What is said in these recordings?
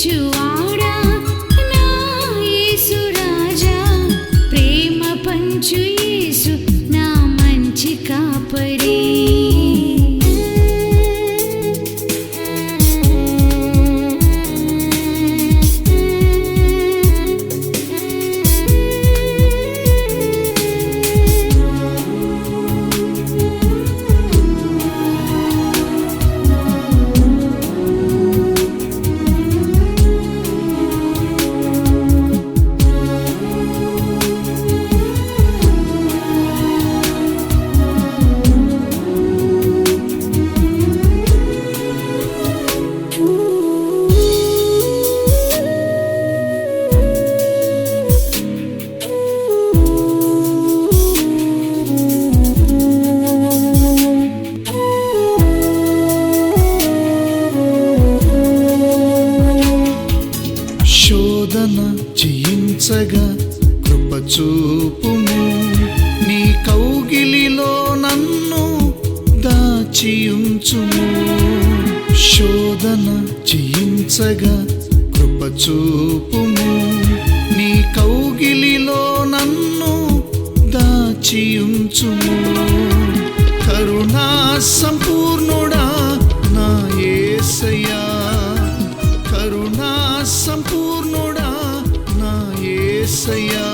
మంచివాడా నా యేసు రాజా, ప్రేమ పంచు యేసు నా మంచి కాపరి. శోధన జయించగా కృప చూపుము, నీ కౌగిలిలో నన్ను దాచియుంచుము. శోధన జయించగా కృప చూపుము, నీ కౌగిలిలో నన్ను దాచియుంచుము. కరుణా సంపూర్ణుడా నా యేసయ్యా, కరుణా సంపూర్ణుడా నా యేసయ్యా,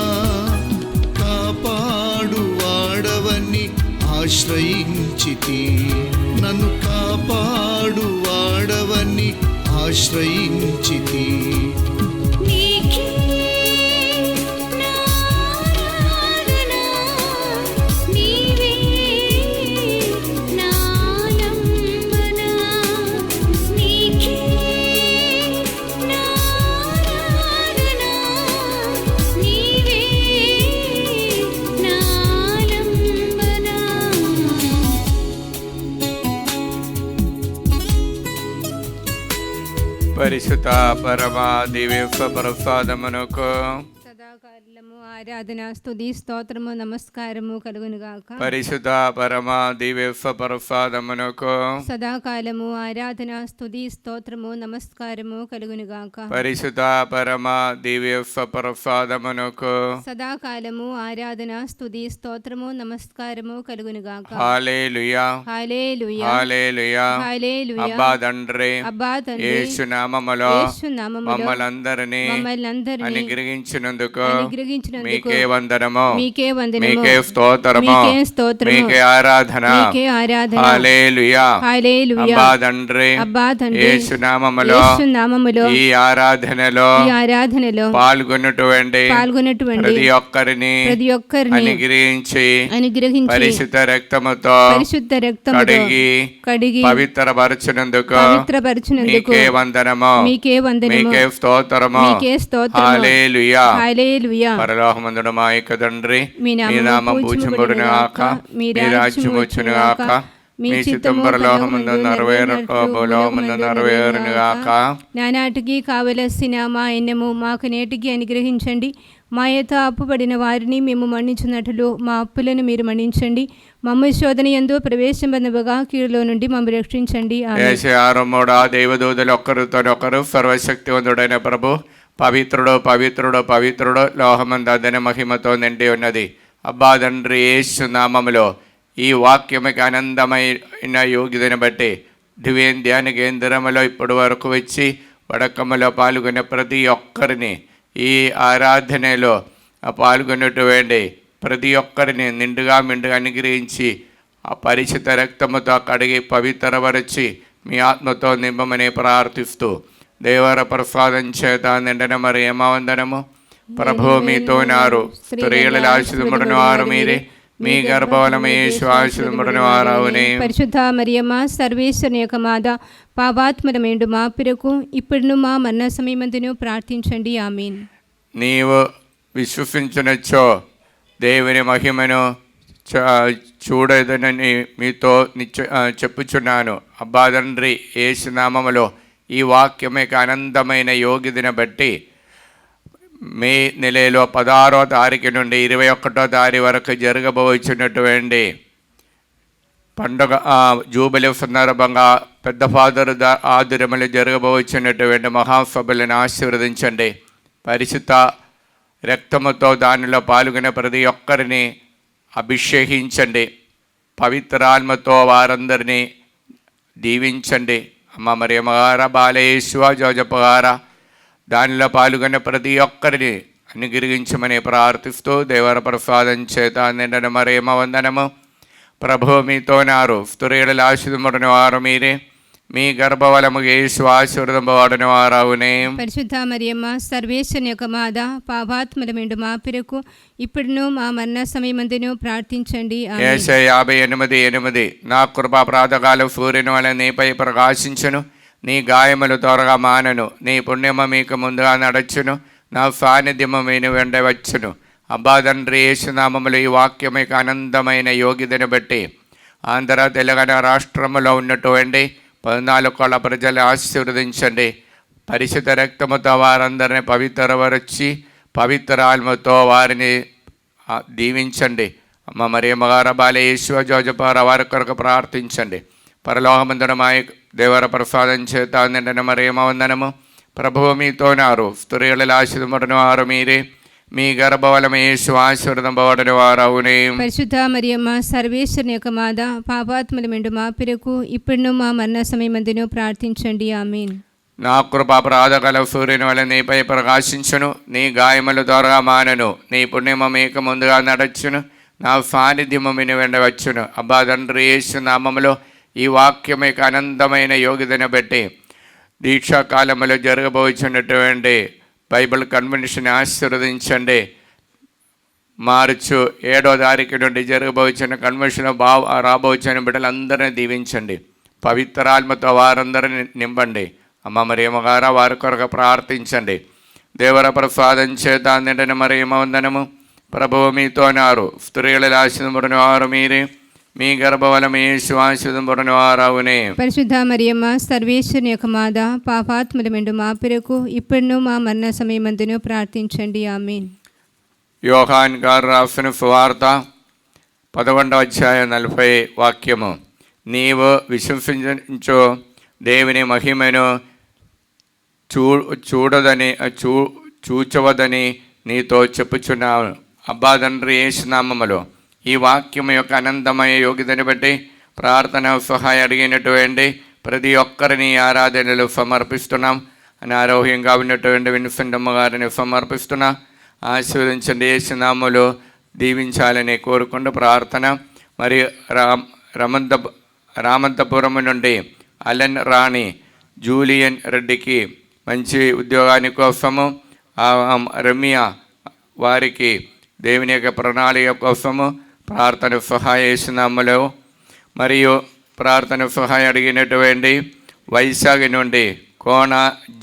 కాపాడు వాడవని ఆశ్రయించితి, నన్ను కాపాడు వాడవని ఆశ్రయించితి. నీకే నా ఆరాధన, నీవే నా ఆలంబన. నీకే నా ఆరాధన, నీవే నా ఆలంబన. పరిశుద్ధ పరమ దివ్య ప్రసాదమునకు సదాకాలము ఆరాధన స్తుతి స్తోత్రము నమస్కారము కలుగునుగాక. పరిశుద్ధ పరమ దివ్య ప్రసాదమునకు సదాకాలము ఆరాధన స్తుతి స్తోత్రము నమస్కారము కలుగునుగాక. పరిశుద్ధ పరమ దివ్య ప్రసాదమునకు సదాకాలము ఆరాధన స్తుతి స్తోత్రము నమస్కారము కలుగునుగాక. హల్లెలూయా హల్లెలూయా హల్లెలూయా. హల్లెలూయా. అబ్బా తండ్రి, అబ్బా తండ్రి, యేసు నామములో యేసు నామములో మమ్మల్నందరినీ మమ్మల్నందరినీ అనుగ్రహించినందుకు అనుగ్రహించినందుకు మీకే వందనము, మీకే వందనము, మీకే స్తోత్రము, మీకే స్తోత్రము, మీకే ఆరాధన. మీకే ఆరాధన. హల్లెలూయా హల్లెలూయా. అబ్బా తండ్రి, అబ్బా తండ్రి, యేసు నామములో యేసు నామములో ఈ ఆరాధనలో ఈ ఆరాధనలో పాల్గొన్నటువంటి ప్రతి ఒక్కరిని అనుగ్రహించి పరిశుద్ధ రక్తముతో పరిశుద్ధ రక్తముతో కడిగి పవిత్రపరచునందుకు పవిత్రపరచునందుకు మీకే వందనము, మీకే వందనము, మీకే స్తోత్రము. మీకే స్తోత్రము. హల్లెలూయా. హల్లెలూయా. పరలోకమందున మా యొక్క తండ్రి, మీ మీ నామం పూజింపబడును గాక, మీ రాజ్యం వచ్చును గాక, మీ చిత్తము పరలోకమందు నెరవేరును భూలోకమందు నెరవేరును గాక. నానాటికి కావలసిన మా ఎన్నము మాకు నేటికి అనుగ్రహించండి. మా యొక్క అప్పుబడిన వారిని మేము మన్నించినట్లు మా అప్పులను మీరు మన్నించండి. మమ్మ శోధన యందు ప్రవేశింపనివ్వగా కీడులో నుండి మమ్మల్ని రక్షించండి. ఏషయారమ్మోడా దేవదూతలు ఒక్కరితోనొకరు సర్వశక్తివంతుడైన ప్రభు పవిత్రుడు పవిత్రుడు పవిత్రుడు లోహమందన మహిమతో నిండి ఉన్నది. అబ్బా తండ్రి, యేసు నామములో ఈ వాక్యముకి ఆనందమైన యోగ్యతను బట్టి దివ్యం ధ్యాన కేంద్రములో ఇప్పటి వరకు వచ్చి వడకములో పాల్గొనే ప్రతి ఒక్కరిని ఈ ఆరాధనలో పాల్గొన్నటువంటి ప్రతి ఒక్కరిని నిండుగా మెండుగా అనుగ్రహించి ఆ పరిశుద్ధ రక్తముతో కడిగి పవిత్రపరచి మీ ఆత్మతో నింపమని ప్రార్థిస్తూ దేవర ప్రసాదం చేత నిండిన మరి ఏమవందనము. ప్రభు మీతో నారు, స్త్రీలలో ఆశీర్వదింపబడిన వారు మీరే, మీ గర్భఫలము యేసు ఆశీర్వదింపబడిన వారవునే. పరిశుద్ధ మరియమ్మ సర్వేశ్వరుని యొక్క మాత, పాపాత్మరమేండు మా పిరకు ఇప్పుడును మా మరణ సమయమందును ప్రార్థించండి. ఆమేన్. నీవు విశ్వసించునచ్చో దేవుని మహిమను చూడదని మీతో చెప్పుచున్నాను. అబ్బా తండ్రి, యేసు నామములో ఈ వాక్యం యొక్క ఆనందమైన యోగ్యతను బట్టి మే నెలలో 16వ తారీఖు నుండి 21వ తారీఖు వరకు జరగబోచున్నటువంటి పండుగ జూబిలీ సందర్భంగా పెద్ద ఫాదర్ ఆధ్వర్యంలో జరగబోచున్నటువంటి మహాసభలను ఆశీర్వదించండి. పరిశుద్ధ రక్తముతో దానిలో పాల్గొనే ప్రతి ఒక్కరిని అభిషేకించండి. పవిత్రాత్మతో వారందరినీ దీవించండి. అమ్మ మరియమ్మ గారు, బాలయేశ్వ జోజప్ప గారు, దానిలో పాల్గొనే ప్రతి ఒక్కరిని అనుగ్రహించమని ప్రార్థిస్తూ దేవర ప్రసాదం చేత నిండిన మరియమ్మ వందనము. ప్రభు మీతోనారు, స్త్రీలలో ఆశీర్వదింపబడిన వారు మీరే, మీ గర్భఫలము యేసు ఆశీర్వదింపబడిన వారవునే. పరిశుద్ధ మరియమ్మ సర్వేశ్వరుని యొక్క మాత, పాపాత్ముల మెండు మా పిరకు ఇప్పుడును మా మరణ సమయమందును ప్రార్థించండి. యేషయా 58:8 నా కృపా ప్రాతకాల సూర్యుని వలె నీపై ప్రకాశించును, నీ గాయములు త్వరగా మానను, నీ పుణ్యమ మీకు ముందుగా నడచును, నా సాన్నిధ్యము మీను వెంట వచ్చును. అబ్బా తండ్రి యేసునామములు ఈ వాక్యం మీకు ఆనందమైన యోగ్యతను బట్టి ఆంధ్ర తెలంగాణ రాష్ట్రములో ఉన్నటువంటి 14 కోట్ల ప్రజలు ఆశీర్వదించండి. పరిశుద్ధ రక్తముతో వారందరినీ పవిత్రపరచి పవిత్రాత్మతో వారిని దీవించండి. అమ్మ మరియమ్మ గారు, బాలయేశ్వ జోజపార వారి కొరకు ప్రార్థించండి. పరలోకమందునమాయ దేవర ప్రసాదం చేత నిండిన మరియమ్మ వందనము. ప్రభువు మీతోనారు, స్త్రీలలో ఆశీర్వదింపబడిన వారు మీరే, మీ గర్భఫలము యేసు ఆశీర్వదింపబడిన వారవునే. పరిశుద్ధ మరియమ్మ సర్వేశ్వరుని యొక్క మాత, పాపాత్ముల మెండు మా పిరకు ఇప్పుడును మా మరణ సమయమందును ప్రార్థించండి. ఆమేన్. నా కృప ప్రాతకాల సూర్యుని వలె నీపై ప్రకాశించును, నీ గాయములు త్వరగా మానను, నీ పుణ్యము మీకు ముందుగా నడచును, నా సాన్నిధ్యము మీను వెంట వచ్చును. అబ్బా తండ్రి యేసు నామములో ఈ వాక్యం మీకు ఆనందమైన యోగ్యతను బట్టి దీక్షాకాలంలో జరగబోచున్నటువంటి బైబిల్ కన్వెన్షన్ ఆశీర్వదించండి. మార్చి 7వ తారీఖు నుండి జరగబోచున్న కన్వెన్షన్ రాబోచున్న బిడ్డలందరినీ దీవించండి. పవిత్రాత్మతో వారందరినీ నింపండి. అమ్మ మరియమ్మ గారు, వారి కొరకు ప్రార్థించండి. దేవర ప్రసాదం చేత నిండిన మరియమ్మ వందనము. ప్రభువు మీతోనారు, స్త్రీలలో ఆశీర్వదింపబడిన వారు మీరే, మీ గర్భఫలము యేసు ఆశీర్వదింపబడిన వారవునే. పరిశుద్ధ మరియమ్మ సర్వేశ్వరుని యొక్క మాత, పాపాత్ముల మెండు మా పిరకు ఇప్పుడును మా మరణ సమయమందును ప్రార్థించండి. ఆమేన్. యోహాన్ గారు రాసిన సువార్త 11వ అధ్యాయం 40 వాక్యము. నీవు విశ్వసించు దేవుని మహిమను చూచవదని నీతో చెప్పుచున్నాను. అబ్బా తండ్రి యేసు నామములో ఈ వాక్యం యొక్క ఆనందమయ యోగ్యతను బట్టి ప్రార్థన సహాయం అడిగినటువంటి ప్రతి ఒక్కరిని ఆరాధనలు సమర్పిస్తున్నాం. అనారోగ్యంగా ఉన్నటువంటి విన్సెంటమ్మ గారిని సమర్పిస్తున్నాం. ఆశీర్వదించండి. యేసు నామములో దీవించాలని కోరుకుంటూ ప్రార్థన. మరి రామంతపురం నుండి అలెన్ రాణి జూలియన్ రెడ్డికి మంచి ఉద్యోగాని కోసము, రమ్య వారికి దేవుని యొక్క ప్రణాళిక కోసము ప్రార్థన సహాయం చేస్తున్నాములో. మరియు ప్రార్థన సహాయం అడిగినటువంటి వైశాఖ నుండి కోన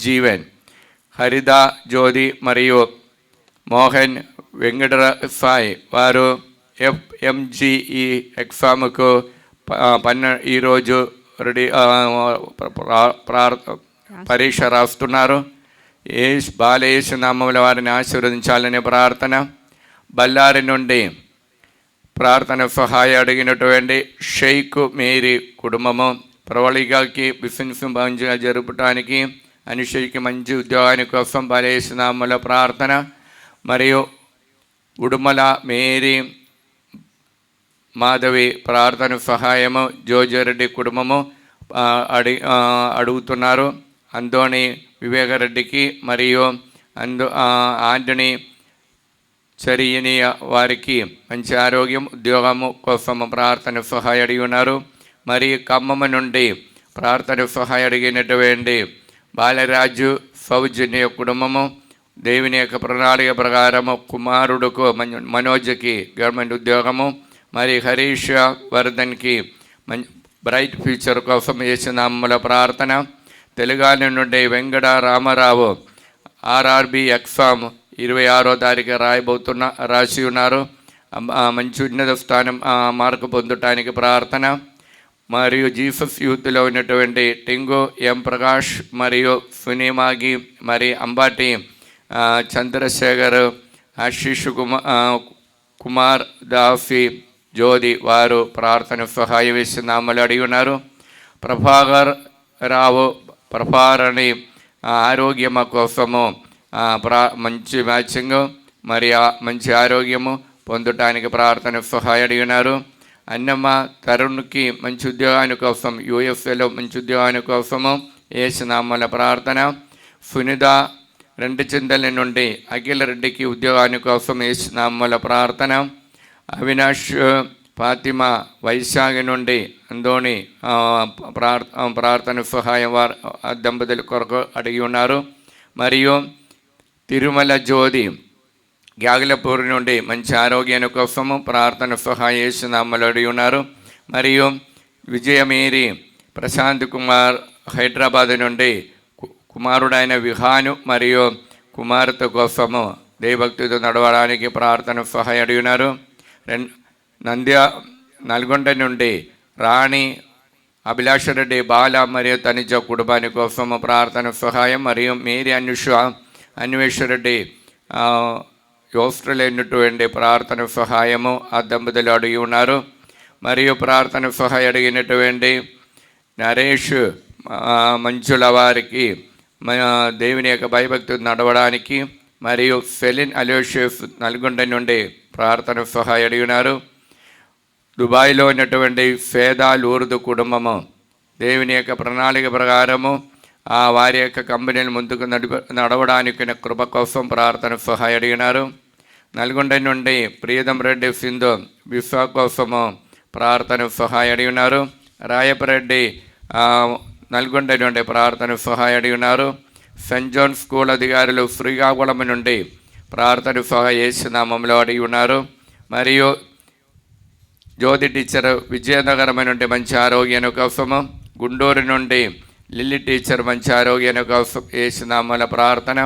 జీవన్, హరిద జ్యోతి మరియు మోహన్ వెంకట సాయి వారు FMGE ఎగ్జామ్కు ఈరోజు రెడీ పరీక్ష రాస్తున్నారు. బాలయేసు నామముల వారిని ఆశీర్వదించాలని ప్రార్థన. బళ్ళారి నుండి ప్రార్థన సహాయం అడిగినటువంటి షేక్ మేరీ కుటుంబము ప్రవళికకి బిజినెస్ మంచిగా జరపడానికి అనుషయ్కి మంచి ఉద్యోగాని కోసం బాలయేసు నామముల ప్రార్థన. మరియు ఉడుమల మేరీ మాధవి ప్రార్థన సహాయము జోజరెడ్డి కుటుంబము అడుగుతున్నారు. అంతోని వివేకరెడ్డికి మరియు ఆంటనీ చరియని వారికి మంచి ఆరోగ్యం ఉద్యోగము కోసము ప్రార్థన సహాయం అడిగి ఉన్నారు. మరియు ఖమ్మం నుండి ప్రార్థన సహాయం అడిగినటువంటి బాలరాజు సౌజన్య కుటుంబము దేవుని యొక్క ప్రణాళిక ప్రకారము కుమారుడుకు మనోజ్కి గవర్నమెంట్ ఉద్యోగము, మరి హరీష్ వర్ధన్కి బ్రైట్ ఫ్యూచర్ కోసం చేసిన అమ్మల ప్రార్థన. తెలంగాణ నుండి వెంకట రామారావు RRB ఎగ్జామ్ 26వ తారీఖు రాసి ఉన్నారు. మంచి ఉన్నత స్థానం మార్కు పొందటానికి ప్రార్థన. మరియు జీసస్ యూత్లో ఉన్నటువంటి టింగు M ప్రకాష్ మరియు సునీమాగి, మరి అంబాటి చంద్రశేఖర్, ఆశీష్ కుమార్ దాసి, జ్యోతి వారు ప్రార్థన సహాయం ఇస్తున్నామని అడిగి ఉన్నారు. ప్రభాకర్ రావు ప్రభారణి ఆరోగ్యమ కోసము మంచి మ్యాచింగ్ మరి మంచి ఆరోగ్యము పొందటానికి ప్రార్థన సహాయం అడిగినారు. అన్నమ్మ తరుణ్కి మంచి ఉద్యోగాని కోసం యూఎస్ఏలో మంచి ఉద్యోగాని కోసము యేసునామములో ప్రార్థన. సునిత రెండుచింతల నుండి అఖిల రెడ్డికి ఉద్యోగాని కోసం యేసునామములో ప్రార్థన. అవినాష్ ఫాతిమా వైశాఖ నుండి అందోని ప్రార్థన సహాయం వారు దంపతుల కొరకు అడిగి ఉన్నారు. మరియు తిరుమల జ్యోతి గ్యాగులపూర్ నుండి మంచి ఆరోగ్యాన్ని కోసము ప్రార్థన సహాయం యేసునామములో అడిగి ఉన్నారు. మరియు విజయమేరి ప్రశాంత్ కుమార్ హైదరాబాద్ నుండి కుమారుడైన విహాను మరియు కుమార్తె కోసము దేవభక్తితో నడవడానికి ప్రార్థన సహాయం అడిగినారు. నల్గొండ నుండి రాణి అభిలాషరెడ్డి బాల మరియు తనిజ కుటుంబాని కోసము ప్రార్థన సహాయం. మరియు మేరీ అన్వేషరెడ్డి ఆస్ట్రేలియా ఉన్నటువంటి ప్రార్థన సహాయము ఆ దంపతులు అడిగి ఉన్నారు. మరియు ప్రార్థన సహాయం అడిగినటువంటి నరేష్ మంచుల వారికి దేవుని యొక్క భయభక్తి నడవడానికి. మరియు సెలిన్ అలోషియస్ నల్గొండ నుండి ప్రార్థన సహాయం అడిగినారు. దుబాయ్లో ఉన్నటువంటి ఫేదా లూర్దు కుటుంబము దేవుని యొక్క ప్రణాళిక ప్రకారము వారి యొక్క కంపెనీలు ముందుకు నడవడానికి కృప కోసం ప్రార్థన సహాయం అడిగినారు. నల్గొండ నుండి ప్రియదం రెడ్డి సింధు విశ్వ కోసము ప్రార్థన సహాయం అడిగినారు. రాయపరెడ్డి నల్గొండ నుండి ప్రార్థన సహాయం అడిగినారు. సెంట్ జాన్ స్కూల్ అధికారులు శ్రీకాకుళం నుండి ప్రార్థన సహాయం యేసునామములో అడిగి ఉన్నారు. మరియు జ్యోతి టీచర్ విజయనగరం నుండి మంచి ఆరోగ్యాన్ని కోసము. గుంటూరు నుండి లిల్లీ టీచర్ మంచి ఆరోగ్యాన్ని కోసం యేసునామములో ప్రార్థన.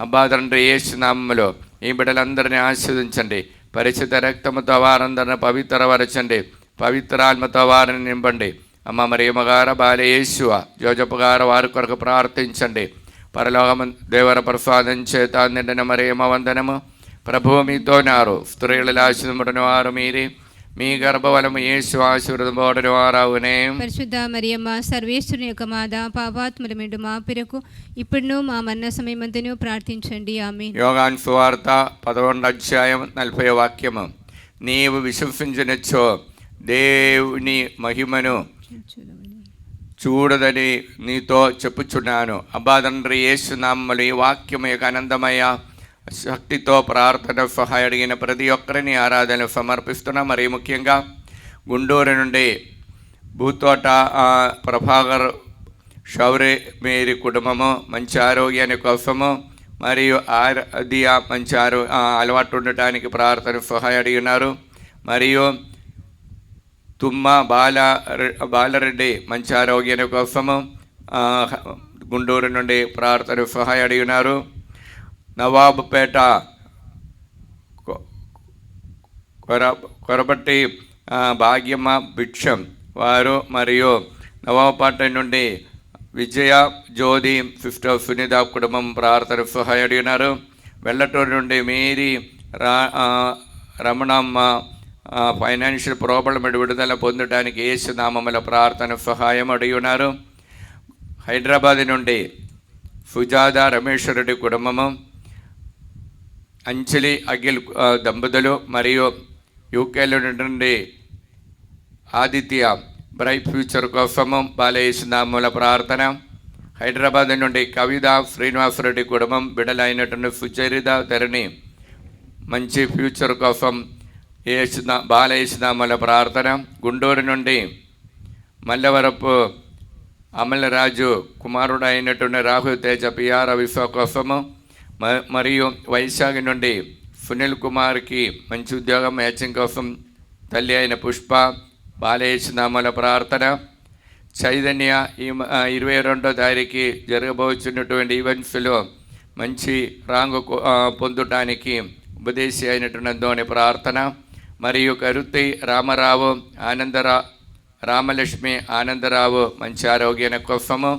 అబ్బా తండ్రి యేసునామములో ఈ బిడ్డలందరినీ ఆశీర్వదించండి. పరిశుద్ధ రక్తముతో వారందరిని పవిత్రపరచండి. పవిత్రాత్మతో వారిని నింపండి. అమ్మ మరియమ్మ గారు బాలే యేసువ జోజప్ప గారు వారి కొరకు ప్రార్థించండి. పరలోకము దేవర ప్రసాదం చేత నిండిన మరియమ్మ వందనము. ప్రభువు మీతో నారు స్త్రీలలో ఆశీర్వదింపబడిన వారు మీరే. మీ గర్భఫలము యేసు ఆశీర్వదింపబడిన వారవునే. పరిశుద్ధ మరియమ్మ సర్వేశ్వరుని యొక్క మాత పాపాత్ములమిండు మా పిరకు ఇప్పుడును మా మరణ సమయమంతను ప్రార్థించండి. ఆమేన్. యోహాను సువార్త 11:40 వాక్యము. నీవు విశ్వసించినచో దేవుని మహిమను చూడదని నీతో చెప్పుచున్నాను. అబ్బా తండ్రి యేసునామములో ఈ వాక్యము యొక్క ఆనందమయ శక్తితో ప్రార్థన సహాయం అడిగిన ప్రతి ఒక్కరిని ఆరాధన సమర్పిస్తున్నాం. మరి ముఖ్యంగా గుంటూరు నుండి భూతోట ప్రభాకర్ శౌర్య మేరీ కుటుంబము మంచి ఆరోగ్యాన్ని కోసము మరియు అది మంచి అలవాటు ఉండటానికి ప్రార్థన సహాయం అడిగినారు. మరియు తుమ్మ బాలరెడ్డి మంచి ఆరోగ్యాన్ని కోసము గుంటూరు నుండి ప్రార్థన సహాయం అడిగినారు. నవాబుపేట కొరబట్టి భాగ్యమ్మ భిక్షం వారు మరియు నవాబుపేట నుండి విజయ జ్యోతి సిస్టర్ సునీత కుటుంబం ప్రార్థన సహాయం అడిగినారు. వెల్లటూరు నుండి మేరీ రమణమ్మ ఫైనాన్షియల్ ప్రాబ్లం విడుదల పొందడానికి యేసునామముల ప్రార్థన సహాయం అడిగి ఉన్నారు. హైదరాబాద్ నుండి సుజాత రమేష్ రెడ్డి కుటుంబము, అంజలి అఖిల్ దంపతులు మరియు యూకేలో నుండి ఆదిత్య బ్రైట్ ఫ్యూచర్ కోసము బాలయేసునామముల ప్రార్థన. హైదరాబాద్ నుండి కవిత శ్రీనివాసరెడ్డి కుటుంబం బిడలైనటువంటి సుచరిత ధరణి మంచి ఫ్యూచర్ కోసం బాలయేసునామముల ప్రార్థన. గుంటూరు నుండి మల్లవరపు అమలరాజు కుమారుడు అయినటువంటి రాహుల్ తేజ పిఆర్ విశ్వ కోసము. మరియు వైశాఖ నుండి సునీల్ కుమార్కి మంచి ఉద్యోగం మ్యాచింగ్ కోసం తల్లి అయిన పుష్ప బాలయేసునామముల ప్రార్థన. చైతన్య ఈ 22వ తారీఖు జరగబోతున్నటువంటి ఈవెంట్స్లో మంచి ర్యాంకు పొందటానికి ఉపదేశి అయినటువంటి ప్రార్థన. మరియు కరుతి రామరావు రామలక్ష్మి ఆనందరావు మంచి ఆరోగ్యాన్ని కోసము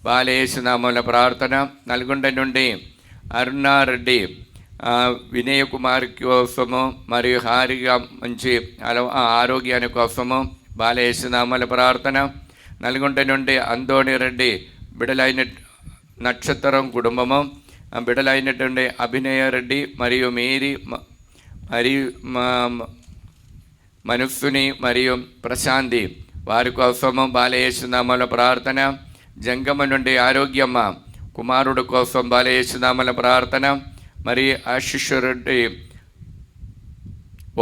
బాలయేసునామముల ప్రార్థన. నల్గొండ నుండి అరుణారెడ్డి వినయ్ కుమార్ కోసము మరియు హారిక మంచి ఆరోగ్యాని కోసము బాలయేసునామల ప్రార్థన. నల్గొండ నుండి అంతోని రెడ్డి బిడలైన నక్షత్రం కుటుంబము, బిడలైనటువంటి అభినయ రెడ్డి మరియు మేరీ మరియు మనస్సుని మరియు ప్రశాంతి వారి కోసము బాలయేసునామల ప్రార్థన. జంగమ నుండి ఆరోగ్యమ్మ కుమారుడు కోసం బాలయేసునామల ప్రార్థన. మరి ఆశిష్ రెడ్డి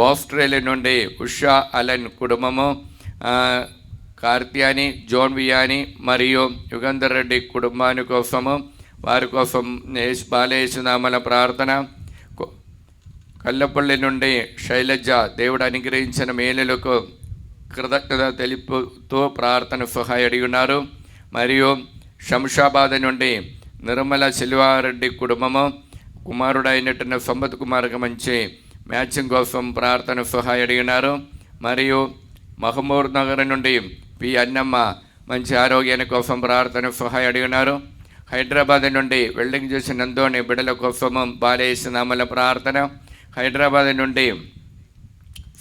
ఆస్ట్రేలియా నుండి ఉషా అలన్ కుటుంబము, కార్త్యాని జోన్ వియాని మరియు యుగంధర్ రెడ్డి కుటుంబాని కోసము వారి కోసం బాలయేసునామల ప్రార్థన. కల్లపల్లి నుండి శైలజ దేవుడు అనుగ్రహించిన మేలులకు కృతజ్ఞత తెలుపుతూ ప్రార్థన సహాయ అడిగినారు. మరియు శంషాబాద్ నుండి నిర్మల శిల్వారెడ్డి కుటుంబము కుమారుడైనటువంటి సంపత్ కుమార్కి మంచి మ్యాచింగ్ కోసం ప్రార్థన సహాయ అడిగినారు. మరియు మహమూర్ నగర్ నుండి పి అన్నమ్మ మంచి ఆరోగ్యాని కోసం ప్రార్థన సహాయ అడిగినారు. హైదరాబాద్ నుండి వెల్డింగ్ చేసిన నందోని బిడల కోసము బాలయేసునామల ప్రార్థన. హైదరాబాద్ నుండి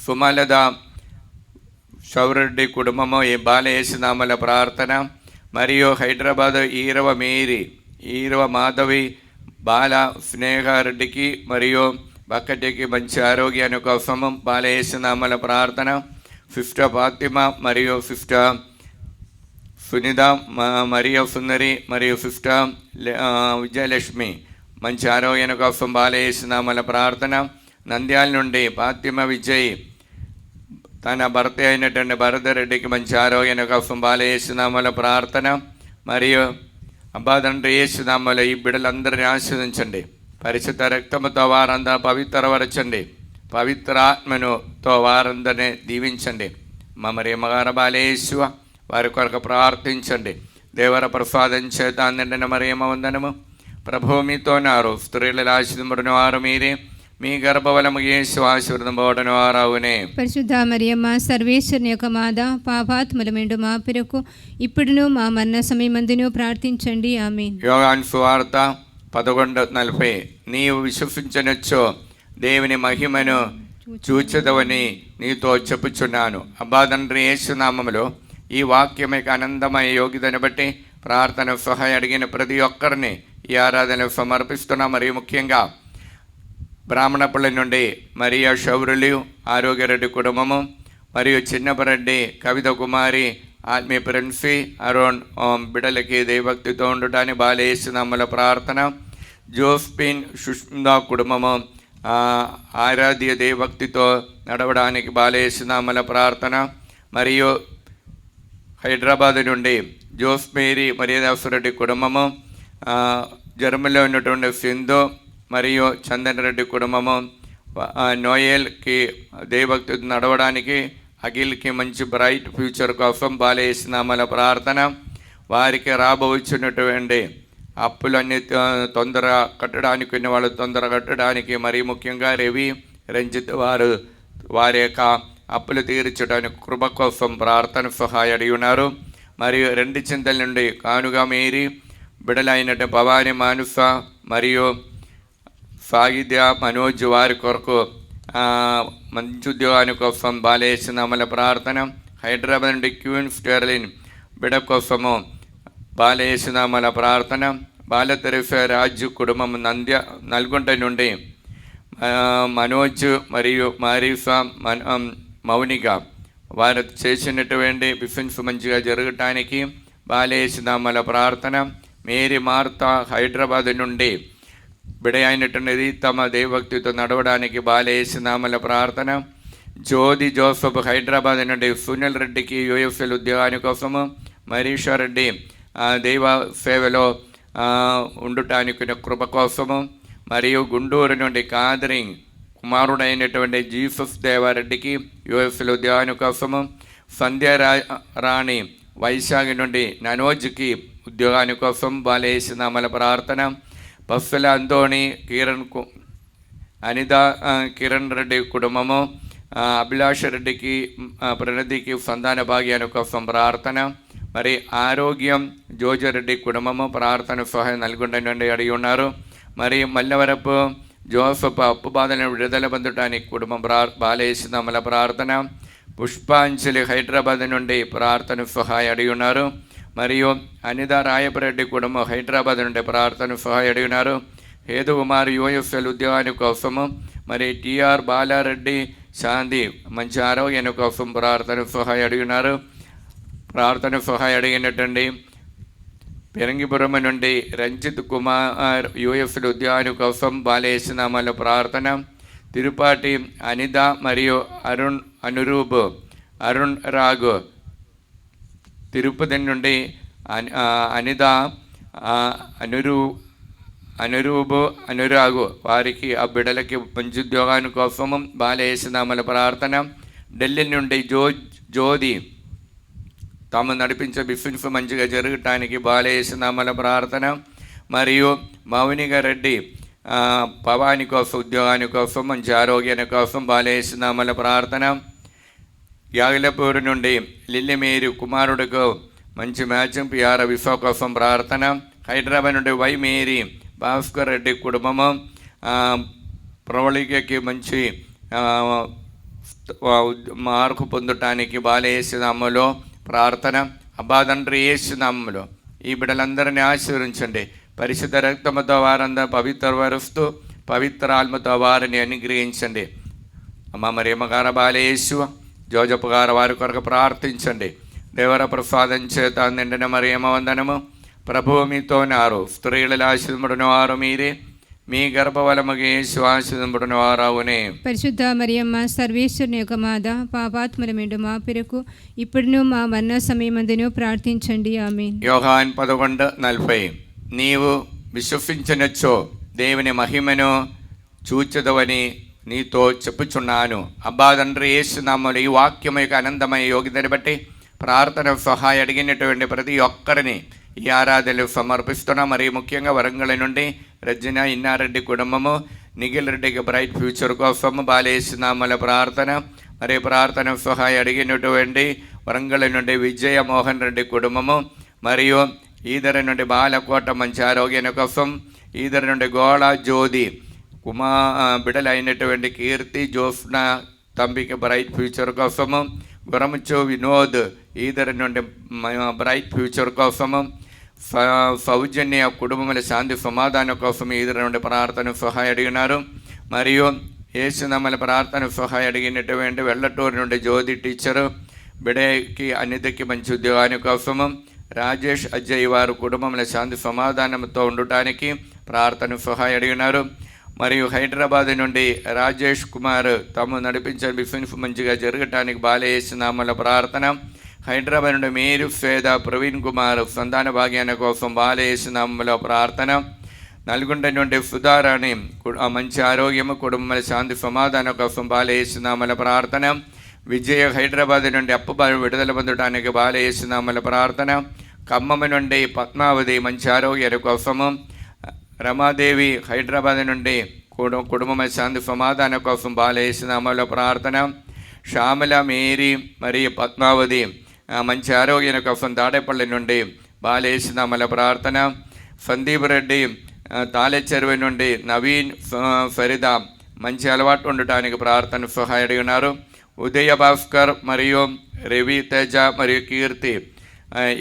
సుమలద షౌరెడ్డి కుటుంబము ఈ బాలయేసునామల ప్రార్థన. మరియు హైదరాబాద్ ఈరవ మేరీ, ఈరవ మాధవి, బాల స్నేహారెడ్డికి మరియు బక్కటికి మంచి ఆరోగ్యాన్ని కోసము బాలయేసునామల ప్రార్థన. సిస్టర్ ఫాతిమా మరియు సిస్టర్ సునీత, మరియు సుందరి మరియు సిస్టర్ విజయలక్ష్మి మంచి ఆరోగ్యాన్ని కోసం బాలయేసునామల ప్రార్థన. నంద్యాల నుండి ఫాతిమా విజయ్ తన భర్త అయినటువంటి భరతరెడ్డికి మంచి ఆరోగ్యాన్ని కోసం బాలయేసునామల ప్రార్థన. మరియు అబ్బా తండ్రి యేసునామలో ఈ బిడ్డలందరినీ ఆశీర్వదించండి. పరిశుద్ధ రక్తముతో వారందరూ పవిత్రపరచండి. పవిత్ర ఆత్మనుతో వారందరినీ దీవించండి. మరి మగార బాలయేసు వారి కొరకు ప్రార్థించండి. దేవర ప్రసాదం చేత నిండిన మరియమ్మ వందనము. ప్రభువు మీతోనారు, స్త్రీల ఆశీర్వదింపబడిన వారు మీరే, మీ గర్భఫలము యేసు ఆశీర్వదింపబడిన వారవునే. పరిశుద్ధ మరియమ్మ సర్వేశ్వరుని యొక్క మాత, పాపాత్ములమైండు మా కొరకు ఇప్పుడును మా మరణ సమయమందును ప్రార్థించండి. ఆమేన్. యోహాను సువార్త 11:40 నీవు విశ్వసించనొచ్చు దేవుని మహిమను చూచెదవని నీతో చెప్పుచున్నాను. అబ్బా తండ్రి యేసునామములో ఈ వాక్యమిక ఆనందమయ యోగ్యతను బట్టి ప్రార్థన సహాయ అడిగిన ప్రతి ఒక్కరిని ఈ ఆరాధన సమర్పిస్తున్నాం. మరియు ముఖ్యంగా బ్రాహ్మణపల్లి నుండి మరియా శౌరులు ఆరోగ్యరెడ్డి కుటుంబము, మరియు చిన్నపరెడ్డి కవిత కుమారి ఆత్మీయ ప్రిన్సీ అరోన్ బిడలకి దైవభక్తితో ఉండటానికి బాలయేసునామల ప్రార్థన. జోస్పిన్ సుష్మితా కుటుంబము ఆరాధ్య దైవభక్తితో నడవడానికి బాలయేసునామల ప్రార్థన. మరియు హైదరాబాద్ నుండి జోస్మేరీ మరియదాసురెడ్డి కుటుంబము, జర్మనీలో ఉన్నటువంటి సింధు మరియు చందన్ రెడ్డి కుటుంబము, నోయల్కి దైవభక్తి నడవడానికి అఖిల్కి మంచి బ్రైట్ ఫ్యూచర్ కోసం బాలయేసునామల ప్రార్థన. వారికి రాబోచున్నటువంటి అప్పులన్నీ తొందరగా కట్టడానికి ఉన్న వాళ్ళు తొందరగా కట్టడానికి, మరీ ముఖ్యంగా రవి రంజిత్ వారి యొక్క అప్పులు తీర్చడానికి కృప కోసం ప్రార్థన సహాయ అడిగి ఉన్నారు. మరియు 2 చింతల నుండి కానుగా మేరీ, బిడలైనట్టు భవాని మానుస మరియు సాగిద్య మనోజ్ వారి కొరకు మంచి ఉద్యోగాని కోసం బాలయేసునామల ప్రార్థన. హైదరాబాద్ నుండి క్వీన్ స్టెర్లిన్ బిడ కోసము బాలయేసునామల ప్రార్థన. బాలతెరస రాజు కుటుంబం నల్గొండ నుండి మనోజ్ మరియు మారీసా మౌనిక వారు చేసినటువంటి బిజినెస్ మంచిగా జరగటానికి బాలయేసునామల ప్రార్థన. మేరీ మార్తా హైదరాబాద్ నుండి బిడ అయినటువంటిది తమ దైవభక్తితో నడవడానికి బాలయేసునామల ప్రార్థన. జ్యోతి జోసఫ్ హైదరాబాద్ నుండి సునీల్ రెడ్డికి యూఎఫ్ఎల్ ఉద్యోగాని కోసము, మనీషా రెడ్డి దైవ సేవలో ఉండటానికి కృప కోసము, మరియు గుంటూరు నుండి కాదరింగ్ కుమారుడైనటువంటి జీసస్ దేవారెడ్డికి యూఎఫ్ఎల్ ఉద్యోగాని కోసము, సంధ్యారాణి వైశాఖ నుండి ననోజ్కి ఉద్యోగాని కోసం బాలయేసునామల ప్రార్థన. పస్సుల అంతోని కిరణ్ రెడ్డి కుటుంబము, అభిలాష రెడ్డికి ప్రణతికి సంతాన భాగ్యాని కోసం ప్రార్థన. మరి ఆరోగ్యం జోజరెడ్డి కుటుంబము ప్రార్థన సహాయం నల్గొండ నుండి అడిగి ఉన్నారు. మరి మల్లవరపు జోసఫ్ అప్పు బాధలను విడుదల పొందడానికి కుటుంబం బాలేసునామల ప్రార్థన. పుష్పాంజలి హైదరాబాద్ నుండి ప్రార్థన సహాయ అడిగి ఉన్నారు. మరియు అనిత రాయపరెడ్డి కుటుంబం హైదరాబాద్ నుండి ప్రార్థన సహాయ అడిగి ఉన్నారు. హేతుకుమార్ యూఎఫ్ఎల్ ఉద్యోగాని కోసము, మరి టిఆర్ బాలారెడ్డి శాంతి మంచి ఆరోగ్యాన్ని కోసం ప్రార్థన సహాయ అడిగినారు. ప్రార్థన సహాయ అడిగినట్టండి. పెరంగిపురం నుండి రంజిత్ కుమార్ యూఎఫ్ఎల్ ఉద్యోగాని కోసం బాలేసునామాల ప్రార్థన. తిరుపాటి అనిత మరియు అరుణ్ రాఘు తిరుపతి నుండి అనిత అనురాగు వారికి ఆ బిడ్డలకి మంచి ఉద్యోగాని కోసము బాలేసునామాల ప్రార్థన. ఢిల్లీ నుండి జ్యోతి తాము నడిపించే బిజినెస్ మంచిగా జరగటానికి బాలేసునామాల ప్రార్థన. మరియు మౌనిక రెడ్డి పవాని కోసం ఉద్యోగాని కోసం మంచి ఆరోగ్యాన్ని కోసం బాలేసునామాల ప్రార్థన. యాగలపూర్ నుండి లిల్లిమేరి కుమారుడికు మంచి మ్యాచింగ్ పిఆర్ విశ్వ కోసం ప్రార్థన. హైదరాబాద్ నుండి వై మేరీ భాస్కర్ రెడ్డి కుటుంబము ప్రవళికకి మంచి మార్కు పొందటానికి బాలేసునామలో ప్రార్థన. అబ్బా తండ్రి యేసునామములో ఈ బిడ్డలందరినీ ఆశీర్వదించండి. పరిశుద్ధ రక్తముతో వారందరూ పవిత్రపరుస్తూ పవిత్ర ఆత్మతో వారిని అనుగ్రహించండి. అమ్మ మరియమ్మ గారు బాలేసు జోజప్ప గారు వారి కొరకు ప్రార్థించండి. దేవర ప్రసాదం చేత నిండిన మరియమ్మ వందనము. ప్రభువు మీతో నారు, స్త్రీలలో ఆశీర్వదింపబడిన వారు మీరే, మీ గర్భఫలముగా యేసు ఆశీర్వదింపబడిన వారవునే. పరిశుద్ధ మరియమ్మ సర్వేశ్వరుని యొక్క మాత, పాపాత్ములమేండు మా పెరకు ఇప్పుడును మా మరణ సమయమందును ప్రార్థించండి. ఆమేన్. యోహాన్ 11:40 నీవు విశ్వసించనచ్చో దేవుని మహిమను చూచెదవని నీతో చెప్పుచున్నాను. అబ్బా తండ్రి యేసునామములో ఈ వాక్యం యొక్క అనంతమైన యోగ్యతని బట్టి ప్రార్థన సహాయ అడిగినటువంటి ప్రతి ఒక్కరిని ఈ ఆరాధనలు సమర్పిస్తున్నాం. మరి ముఖ్యంగా వరంగల్ నుండి రజన ఇన్నారెడ్డి కుటుంబము, నిఖిల్ రెడ్డికి బ్రైట్ ఫ్యూచర్ కోసం బాలేసునామల ప్రార్థన. మరి ప్రార్థన సహాయ అడిగినటువంటి వరంగల్ నుండి విజయ మోహన్ రెడ్డి కుటుంబము, మరియు ఈదర నుండి బాలకోట మంచి ఆరోగ్యాన్ని కోసం, ఈదర నుండి గోళ జ్యోతి బిడలైనటువంటి కీర్తి జోఫ్నా తంబికి బ్రైట్ ఫ్యూచర్ కోసము, గురముచు వినోద్ ఈదర నుండి బ్రైట్ ఫ్యూచర్ కోసము, సౌజన్య కుటుంబముల శాంతి సమాధానం కోసం ఈదర నుండి ప్రార్థన సహాయ అడిగినారు. మరియు యేసునామల ప్రార్థన సహాయ అడిగినటువంటి వెల్లటూరు నుండి జ్యోతి టీచరు బిడకి అనితకి మంచి ఉద్యోగాని కోసము, రాజేష్ అజయ్ వారు కుటుంబముల శాంతి సమాధానంతో ఉండటానికి ప్రార్థన సహాయ అడిగినారు. మరియు హైదరాబాద్ నుండి రాజేష్ కుమార్ తాము నడిపించే బిజినెస్ మంచిగా జరగటానికి బాలేసునామల ప్రార్థన. హైదరాబాద్ నుండి మేరు ఫేద ప్రవీణ్ కుమార్ సంతాన భాగ్యాన్ని కోసం బాలేసునామల ప్రార్థన. నల్గొండ నుండి సుధారాణి మంచి ఆరోగ్యము కుటుంబ శాంతి సమాధానం కోసం బాలేసునామల ప్రార్థన. విజయ హైదరాబాద్ నుండి అప్పు విడుదల పొందడానికి బాలేసునామల ప్రార్థన. ఖమ్మం నుండి పద్మావతి మంచి ఆరోగ్యాల కోసము, రమాదేవి హైదరాబాద్ నుండి కుటుంబ శాంతి సమాధానం కోసం బాలేసునామల ప్రార్థన. శ్యామల మేరీ మరియు పద్మావతి మంచి ఆరోగ్యం కోసం దాడేపల్లి నుండి బాలేసునామల ప్రార్థన. సందీప్ రెడ్డి తాళెచెరువు నుండి నవీన్ ఫరీదా మంచి అలవాటు ఉండటానికి ప్రార్థన సహాయ అడిగినారు. ఉదయ భాస్కర్ మరియు రవి తేజ మరియు కీర్తి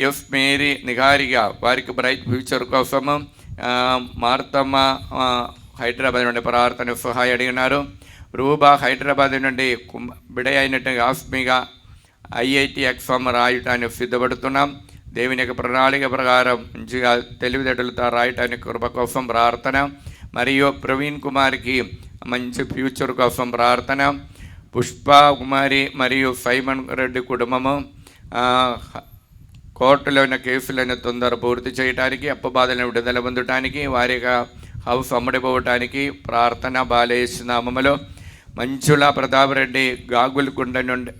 ఎఫ్ మేరీ నిఘారిగా వారికి బ్రైట్ ఫ్యూచర్ కోసము, మార్తమ్మ హైదరాబాద్ నుండి ప్రార్థన సహాయ అడిగినారు. రూబా హైదరాబాద్ నుండి బిడ అయినట్టు ఆస్మిగా ఐఐటి ఎగ్జామ్ రాయటానికి సిద్ధపడుతున్నాం. దేవుని యొక్క ప్రణాళిక ప్రకారం మంచిగా తెలివితేటలతో రాయటానికి కృప కోసం ప్రార్థన. మరియు ప్రవీణ్ కుమార్కి మంచి ఫ్యూచర్ కోసం ప్రార్థన. పుష్ప కుమారి మరియు సైమన్ రెడ్డి కుటుంబము కోర్టులో ఉన్న కేసులను తొందర పూర్తి చేయడానికి, అప్పు బాధలను విడుదల పొందటానికి, వారి హౌస్ అమ్ముడిపోవటానికి ప్రార్థన బాలేసునామములో. మంచుల ప్రతాప్ రెడ్డి గాగుల్కొండ నుండి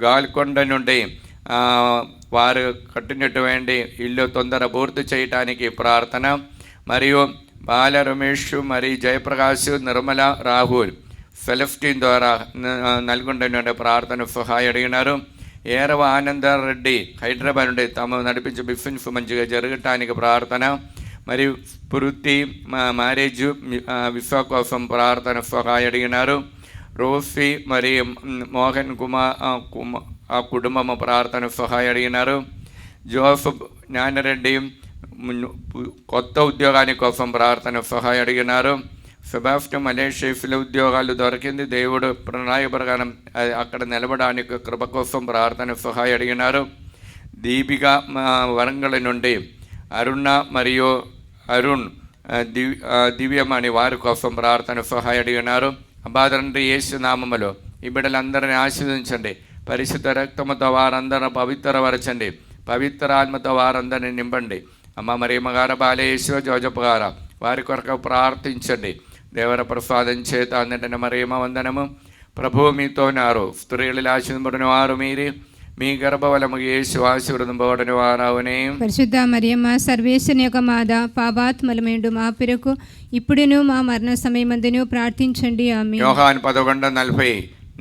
గాల్కొండ నుండి వారు కట్టినటువంటి ఇల్లు తొందర పూర్తి చేయటానికి ప్రార్థన. మరియు బాల రమేష్ మరియు జయప్రకాష్ నిర్మల రాహుల్ సెలెఫ్టీన్ ద్వారా నల్గొండ నుండి ప్రార్థన సహాయ అడిగినారు. ఏరవ ఆనందరెడ్డి హైదరాబాద్ నుండి తాము నడిపించే బిజినెస్ మంచిగా జరగటానికి ప్రార్థన. మరియు పురుతి మ్యారేజ్ విసా కోసం ప్రార్థన సహాయం అడిగినారు. రోసి మరియు మోహన్ కుమార్ ఆ కుటుంబము ప్రార్థన సహాయం అడిగినారు. జోసఫ్ జ్ఞానరెడ్డి కొత్త ఉద్యోగాని కోసం ప్రార్థన సహాయం అడిగినారు. సెబాస్టియన్ మలేషియాలో ఉద్యోగాలు దొరికింది, దేవుడు ప్రణాళిక ప్రకారం అక్కడ నిలబడడానికి కృప కోసం ప్రార్థన సహాయం అడిగినారు. దీపిక వరంగల్ నుండి అరుణ మరియు అరుణ్ దివ్యమణి వారి కోసం ప్రార్థన సహాయం అడిగినారు. అబ్బాదండ్రి యేసు నామములో ఈ బిడ్డలందరినీ ఆశీర్వదించండి. పరిశుద్ధ రక్తముతో వారందరిని పవిత్రపరచండి. పవిత్ర ఆత్మతో వారందరినీ నింపండి. అమ్మ మరియమ్మ గారు, బాలయేసు జోజప్ప గారు వారి కొరకు ప్రార్థించండి. దేవర ప్రసాదం చేత అందరిని మరియమ్మ వందనము. ప్రభువు మీతోనారు, స్త్రీలలో ఆశీర్వదింపబడిన వారు మీరే, మీ గర్భఫలము యేసు ఆశీర్వదింపబడిన వారవునే. పరిశుద్ధ మరియమ్మ సర్వేశ్వరుని యొక్క మాత, పాపాత్మలమేండు మా పిరకు ఇప్పుడును మా మరణ సమయమందును ప్రార్థించండి. ఆమేన్. యోహాను 11:40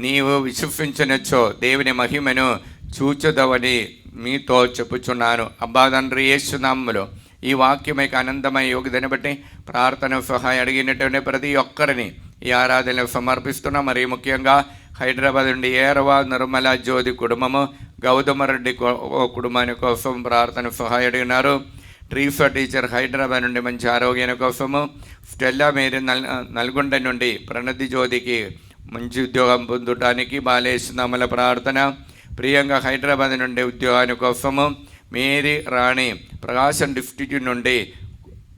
నీవు విశ్వసించనొచ్చో దేవుని మహిమను చూచుదవని మీతో చెప్పుచున్నాను. అబ్బా తండ్రి యేసు నామములో ఈ వాక్యమైక ఆనందమయ యోగ్యతను బట్టి ప్రార్థన సహాయం అడిగినటువంటి ప్రతి ఒక్కరిని ఈ ఆరాధనలు సమర్పిస్తున్నాం. మరి ముఖ్యంగా హైదరాబాద్ నుండి ఏరవ నిర్మల జ్యోతి కుటుంబము, గౌతమరెడ్డి కుటుంబాని కోసం ప్రార్థన సహాయం అడిగినారు. ట్రీఫా టీచర్ హైదరాబాద్ నుండి మంచి ఆరోగ్యం కోసము, స్టెల్లా మేరీ నల్గొండ నుండి ప్రణతి జ్యోతికి మంచి ఉద్యోగం పొందటానికి బాలేసునామల ప్రార్థన. ప్రియంగా హైదరాబాద్ నుండి ఉద్యోగాని కోసము, మేరీ రాణి ప్రకాశం డిస్ట్రిక్ట్ నుండి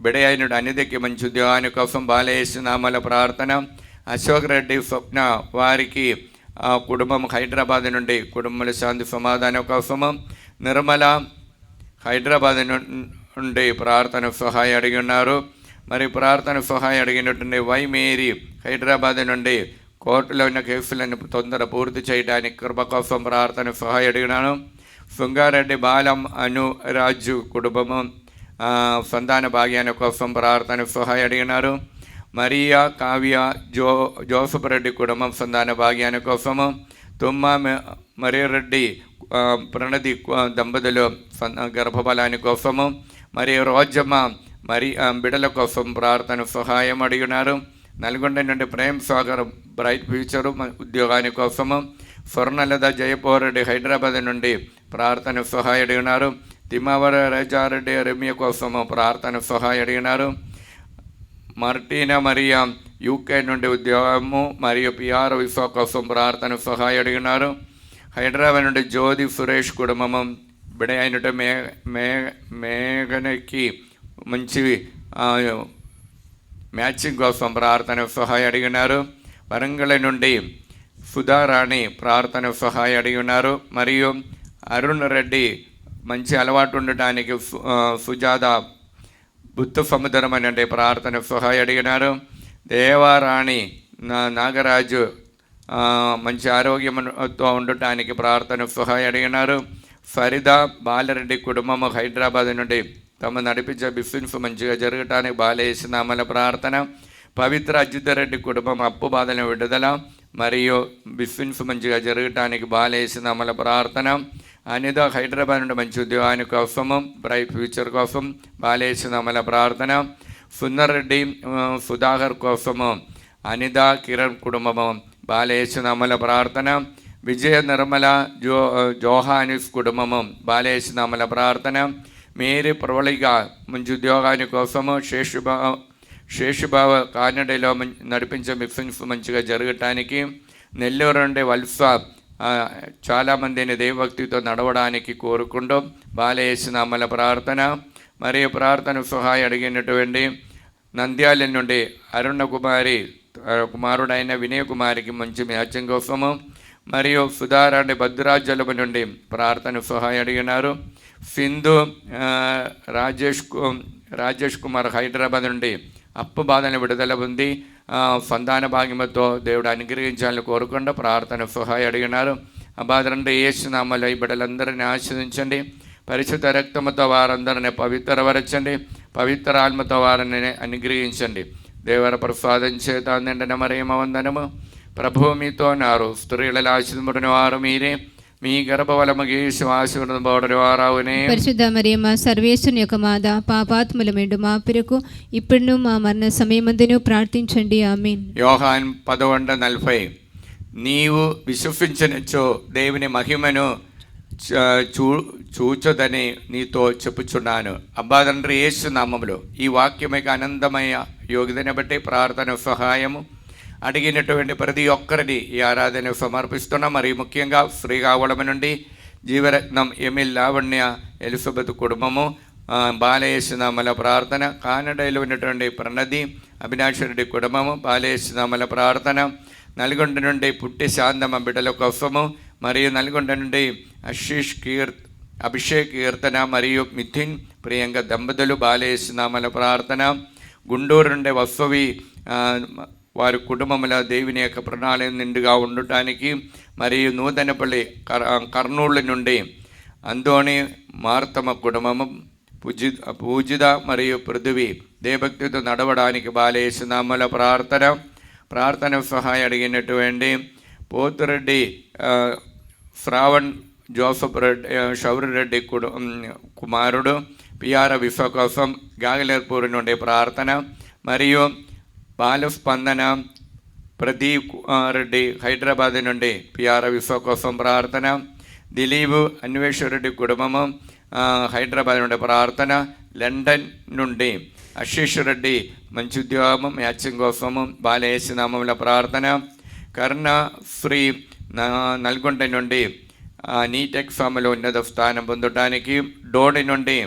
బిడయనుడు అనిదకి మంచి ఉద్యోగాని కోసం బాలేసునామల ప్రార్థన. అశోక్ రెడ్డి స్వప్న వారికి కుటుంబం హైదరాబాద్ నుండి కుటుంబాల శాంతి సమాధానం కోసము, నిర్మల హైదరాబాద్ నుండి ప్రార్థన సహాయం అడిగి ఉన్నారు. మరి ప్రార్థన సహాయం అడిగినటువంటి వై మేరీ హైదరాబాద్ నుండి కోర్టులో ఉన్న కేసులను తొందర పూర్తి చేయడానికి కృప కోసం ప్రార్థన సహాయం అడిగినాను. శృంగారెడ్డి బాలం అనురాజు కుటుంబము సంతాన భాగ్యాన్ని కోసం ప్రార్థన సహాయం అడిగినారు. మరియా కావ్య జోసఫ్ రెడ్డి కుటుంబం సంతాన భాగ్యాన్ని కోసము, తుమ్మ మరియరెడ్డి ప్రణతి దంపతులు గర్భఫలాన్ని కోసము, మరియు రోజమ్మ బిడల కోసం ప్రార్థన సహాయం అడిగినారు. నల్గొండ నుండి ప్రేమ్ సాగర్ బ్రైట్ ఫ్యూచరు ఉద్యోగాని కోసము, స్వర్ణలత జయపోరెడ్డి హైదరాబాద్ నుండి ప్రార్థన సహాయం అడిగినారు. తిమ్మవర రాజారెడ్డి రమ్య కోసము ప్రార్థన సహాయం అడిగినారు. మార్టీనా మరియా యూకే నుండి ఉద్యోగము మరియు పిఆర్ విసా కోసం ప్రార్థన సహాయం అడిగినారు. హైదరాబాద్ నుండి జ్యోతి సురేష్ కుటుంబము బిడ అయినట మేఘనకి మంచి మ్యాచింగ్ కోసం ప్రార్థన సహాయం అడిగినారు. వరంగల్ నుండి సుధారాణి ప్రార్థన సహాయం అడిగినారు. మరియు అరుణ్ రెడ్డి మంచి అలవాటు ఉండటానికి సుజాత బుద్ధ సముద్రం అనే ప్రార్థన సహాయం అడిగినారు. దేవారాణి నాగరాజు మంచి ఆరోగ్యంతో ఉండటానికి ప్రార్థన సహాయం అడిగినారు. ఫరిదా బాలరెడ్డి కుటుంబము హైదరాబాద్ నుండి తమ నడిపించే బిజినెస్ మంచిగా జరగటానికి బాలేసునామల ప్రార్థన. పవిత్ర అజితరెడ్డి కుటుంబం అప్పు బాధల విడుదల మరియు బిజినెస్ మంచిగా జరగటానికి బాలేసునామల ప్రార్థన. అనిద హైదరాబాద్ నుండి మంచి ఉద్యోగాని కోసము, బ్రైట్ ఫ్యూచర్ కోసం బాలేసునామల ప్రార్థన. సుందర్రెడ్డి సుధాకర్ కోసము, అనిద కిరణ్ కుటుంబము బాలేసునామల ప్రార్థన. విజయ నిర్మల జోహానిస్ కుటుంబము బాలేసునామల ప్రార్థన. మేరీ ప్రవళిగా మంచి ఉద్యోగాని కోసము, శేషుబావ కానడలో నడిపించే మిషన్స్ మంచిగా జరగటానికి. నెల్లూరు నుండి వల్స చాలామందిని దైవభక్తితో నడవడానికి కోరుకుంటూ బాలేసునామల ప్రార్థన. మరియు ప్రార్థన సహాయం అడిగినటువంటి నంద్యాల నుండి అరుణ కుమారుడైన వినయ్ కుమారికి మంచి మ్యాచింగ్ కోసము, మరియు సుధారాణి భద్రాచలము నుండి ప్రార్థన సహాయం అడిగినారు. సింధు రాజేష్ కుమార్ హైదరాబాద్ నుండి అప్పు బాధన విడుదల ఉంది, సంతాన భాగ్యముతో దేవుడు అనుగ్రహించాలని కోరుకుండా ప్రార్థన సహాయం అడిగినారు. ఆ బాధ నుండి యేసునామములో ఈ బిడ్డలందరినీ ఆశీర్వదించండి. పరిశుద్ధ రక్తముతో వారందరినీ పవిత్రపరచండి. పవిత్ర ఆత్మతో వారిని అనుగ్రహించండి. దేవర ప్రసాదం చేత నిండిన మరియమ్మ వందనము. ప్రభువు మీతో నారు, స్త్రీలలో ఆశీర్వదింపబడిన వారు మీరే, మీ గర్భఫలముకి యేసు ఆశీర్వదింపబడిన వారవునే. పరిశుద్ధ మరియమ్మ సర్వేశ్వరుని యొక్క మాత, పాపాత్ములమేండు మా పిరకు ఇప్పుడును మా మరణ సమయమందును ప్రార్థించండి. ఆమేన్. యోహాన్ 11:40 నీవు విశ్వసించనిచ్చో దేవుని మహిమను చూచదని నీతో చెప్పుచున్నాను. అబ్బా తండ్రి యేసు నామములో ఈ వాక్యమే ఆనందమయ యోగిదని బట్టి ప్రార్థన సహాయము అడిగినటువంటి ప్రతి ఒక్కరిని ఈ ఆరాధన సమర్పిస్తున్నాం. మరి ముఖ్యంగా శ్రీకాకుళం నుండి జీవరత్నం ఎమిల్ లావణ్య ఎలిజబెత్ కుటుంబము, బాలయేసునామల ప్రార్థన, కానడలో ఉన్నటువంటి ప్రణది అవినాష్ రెడ్డి కుటుంబము, బాలయేసునామల ప్రార్థన, నల్గొండ నుండి పుట్టి శాంతమ్మ బిడ్డల కోసము, మరియు నల్గొండ నుండి అభిషేక్ కీర్తన మరియు మిథిన్ ప్రియాంక దంపతులు బాలయేసునామల ప్రార్థన, గుంటూరు నుండి వస్సవి వారి కుటుంబంలో దేవుని యొక్క ప్రణాళిక నిండుగా ఉండటానికి, మరియు నూతనపల్లి కర్నూలు నుండి అంతోని మార్తమ్మ కుటుంబము, పూజిత మరియు పృథ్వీ దేవభక్తితో నడవడానికి బాలయేసునామల ప్రార్థన సహాయం అడిగినటువంటి పోతురెడ్డి శ్రావణ్ జోసఫ్ రెడ్డి శౌర్యరెడ్డి కుమారుడు పిఆర్ విశ్వ కోసం గాగలేర్పూర్ నుండి ప్రార్థన, మరియు బాలస్పందన ప్రదీప్ రెడ్డి హైదరాబాద్ నుండి పిఆర్ విశ్వ కోసం ప్రార్థన, దిలీప్ అన్వేశ్వరెడ్డి కుటుంబము హైదరాబాద్ నుండి ప్రార్థన, లండన్ నుండి ఆశీష్ రెడ్డి మంచి ఉద్యోగం మ్యాచింగ్ కోసము బాలయేసునామముల ప్రార్థన, కర్ణ శ్రీ నల్గొండ నుండి నీట్ ఎగ్జామ్లో ఉన్నత స్థానం పొందడానికి, డోడి నుండి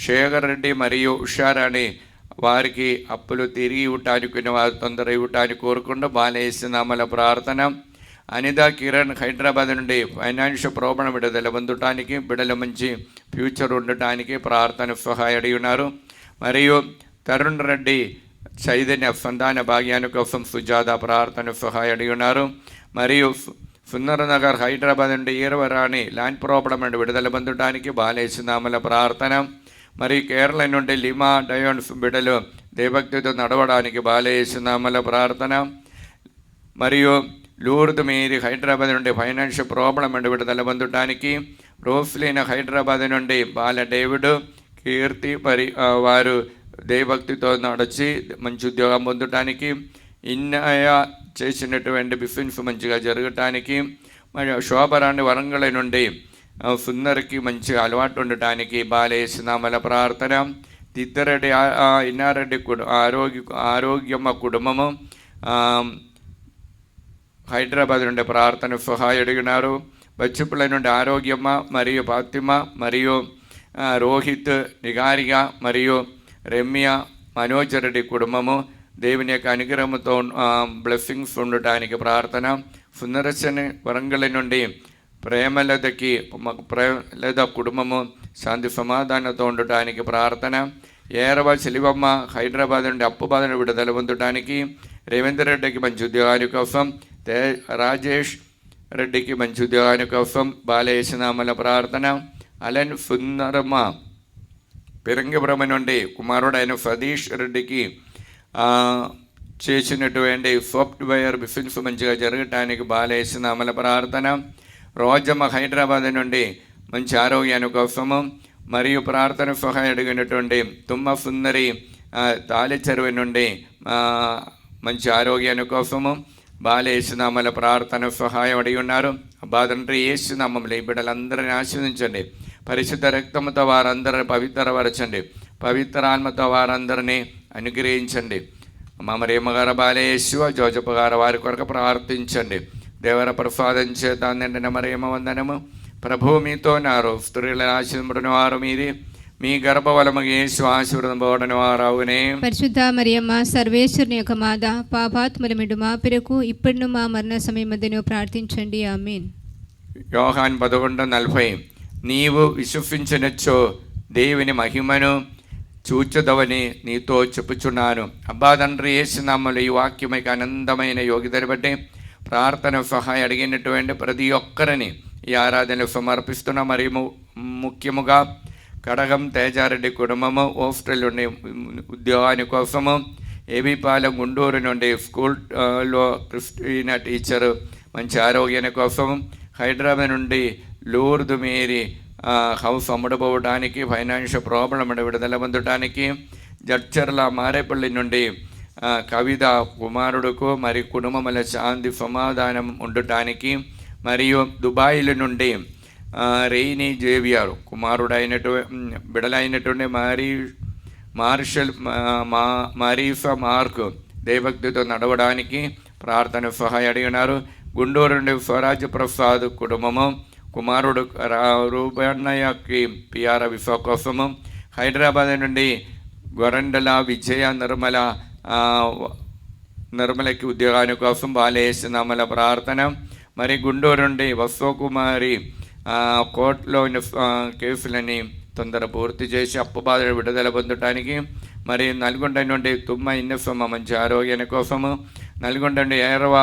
శేఖర్ రెడ్డి మరియు ఉషారాణి వారికి అప్పులు తిరిగి ఇవ్వటానికి వారు తొందర ఇవ్వటానికి కోరుకుంటూ బాలయేసునామల ప్రార్థన, అనిత కిరణ్ హైదరాబాద్ నుండి ఫైనాన్షియల్ ప్రాబ్లం విడుదల పొందటానికి, బిడ్డల మంచి ఫ్యూచర్ ఉండటానికి ప్రార్థన సహాయం అడిగి ఉన్నారు. మరియు తరుణ్ రెడ్డి చైతన్య సంతాన భాగ్యాన్ని కోసం సుజాత ప్రార్థన సహాయం అడిగి ఉన్నారు. మరియు సుందరనగర్ హైదరాబాద్ నుండి ఈరవరాణి ల్యాండ్ ప్రాబ్లం నుండి విడుదల పొందడానికి బాలయేసునామల ప్రార్థన, మరియు కేరళ నుండి లిమా డయోన్స్ బిడ్డలు దేవభక్తితో నడవడానికి బాలయేసునామల ప్రార్థన, మరియు లూర్ద్ మేరీ హైదరాబాద్ నుండి ఫైనాన్షియల్ ప్రాబ్లం నుండి విడుదల పొందడానికి, రోస్లీన్ హైదరాబాద్ నుండి బాల డేవిడ్ కీర్తి వారు దేవభక్తితో నడిచి మంచి ఉద్యోగం పొందటానికి, ఇన్నయ చేసినటువంటి బిజినెస్ మంచిగా జరగటానికి, మరియు శోభరాణి వరంగల్ నుండి సుందరికి మంచి అలవాటు ఉండటానికి బాలయేసునామల ప్రార్థన, తిద్దరెడ్డి ఇన్నారెడ్డి ఆరోగ్యమ్మ కుటుంబము హైదరాబాద్ నుండి ప్రార్థన సహాయం అడిగినారు. బచ్చుపుల నుండి ఆరోగ్యమ్మ మరియు ఫాతిమ మరియు రోహిత్ నిగారిగా మరియు రమ్య మనోజ్ రెడ్డి కుటుంబము దేవుని యొక్క అనుగ్రహంతో బ్లెస్సింగ్స్ ఉండటానికి ప్రార్థన, సుందరసేని వరంగల్ నుండి ప్రేమలత కుటుంబము శాంతి సమాధానంతో ఉండటానికి ప్రార్థన, ఏరవ శిలివమ్మ హైదరాబాద్ నుండి అప్పు బాధను విడుదల పొందడానికి, రేవేంద్ర రెడ్డికి మంచి ఉద్యోగాని కోసం, రాజేష్ రెడ్డికి మంచి ఉద్యోగాని కోసం బాలయేసునామల ప్రార్థన, అలెన్ సుందరమ్మ పిరంగిపురం నుండి కుమారుడైన సతీష్ రెడ్డికి చేసినటువంటి సాఫ్ట్వేర్ బిజినెస్ మంచిగా జరగటానికి బాలయేసునామల ప్రార్థన, రోజమ్మ హైదరాబాద్ నుండి మంచి ఆరోగ్యాన్ని కోసము, మరియు ప్రార్థన సహాయం అడిగినటువంటి తుమ్మ సుందరి తాలిచెరువు నుండి మంచి ఆరోగ్యాన్ని కోసము బాలయేసునామల ప్రార్థన సహాయం అడిగి ఉన్నారు. తండ్రి యేసునామములో ఈ బిడ్డలందరినీ ఆశీర్వదించండి, పరిశుద్ధ రక్తముతో వారందరిని పవిత్రపరచండి, పవిత్ర ఆత్మతో వారందరినీ అనుగ్రహించండి. మా మరియమ్మగారు బాలయేసు జోజప్ప గారు వారి కొరకు ప్రార్థించండి. దేవర ప్రసాదం చేత నిండిన మరియమ్మ వందనము. ప్రభువు మీతో నారు, స్త్రీల ఆశీర్వదించిన వారు మీరే, మీ గర్భఫలము యేసు ఆశీర్వదింపబడిన వారవునే. పరిశుద్ధ మరియమ్మ సర్వేశ్వరుని యొక్క మాత, పాపాత్ములమేండు మా పిరకు ఇప్పుడును మా మరణ సమయమందును ప్రార్థించండి. ఆమేన్. యోహాన్ 11:40 నీవు విశ్వసించనచ్చో దేవుని మహిమను చూచదవని నీతో చెప్పుచున్నాను. అబ్బా తండ్రి యేసునామములో ఈ వాక్యమైకి ఆనందమైన యోగ్యతను బట్టి ప్రార్థన సహాయం అడిగినటువంటి ప్రతి ఒక్కరిని ఈ ఆరాధనలు సమర్పిస్తున్నాం. మరియు ముఖ్యముగా కడగం తేజారెడ్డి కుటుంబము హాస్టల్ నుండి ఉద్యోగాని కోసము, ఏబీపాలెం గుంటూరు నుండి స్కూల్లో క్రిస్టినా టీచరు మంచి ఆరోగ్యాన్ని కోసము, హైదరాబాద్ నుండి లూర్దు మేరీ హౌస్ అమ్ముడుపోవడానికి, ఫైనాన్షియల్ ప్రాబ్లం విడుదల పొందడానికి, జడ్చర్ల మారేపల్లి నుండి కవిత కుమారుడుకు మరి కుటుంబముల శాంతి సమాధానం ఉండటానికి, మరియు దుబాయ్ల నుండి రెయినీ జేవియర్ బిడలైనటువంటి మారీఫా మార్క్ దేవభక్తితో నడవడానికి ప్రార్థన సహాయం అడిగినారు. గుంటూరు నుండి స్వరాజ్ ప్రసాద్ కుటుంబము కుమారుడు రూపన్నయ్యకి పిఆర్ విశ్వ కోసము, హైదరాబాద్ నుండి గొరండల విజయ నిర్మలకి ఉద్యోగాని కోసం బాలేసినామల ప్రార్థన. మరి గుంటూరు నుండి వసోకుమారి కోర్టులో కేసులని తొందర పూర్తి చేసి అప్పు బాధలు విడుదల పొందటానికి, మరి నల్గొండ నుండి తుమ్మ ఇన్నెఫమ్మ మంచి ఆరోగ్యాన్ని కోసము, నల్గొండ నుండి ఏరవ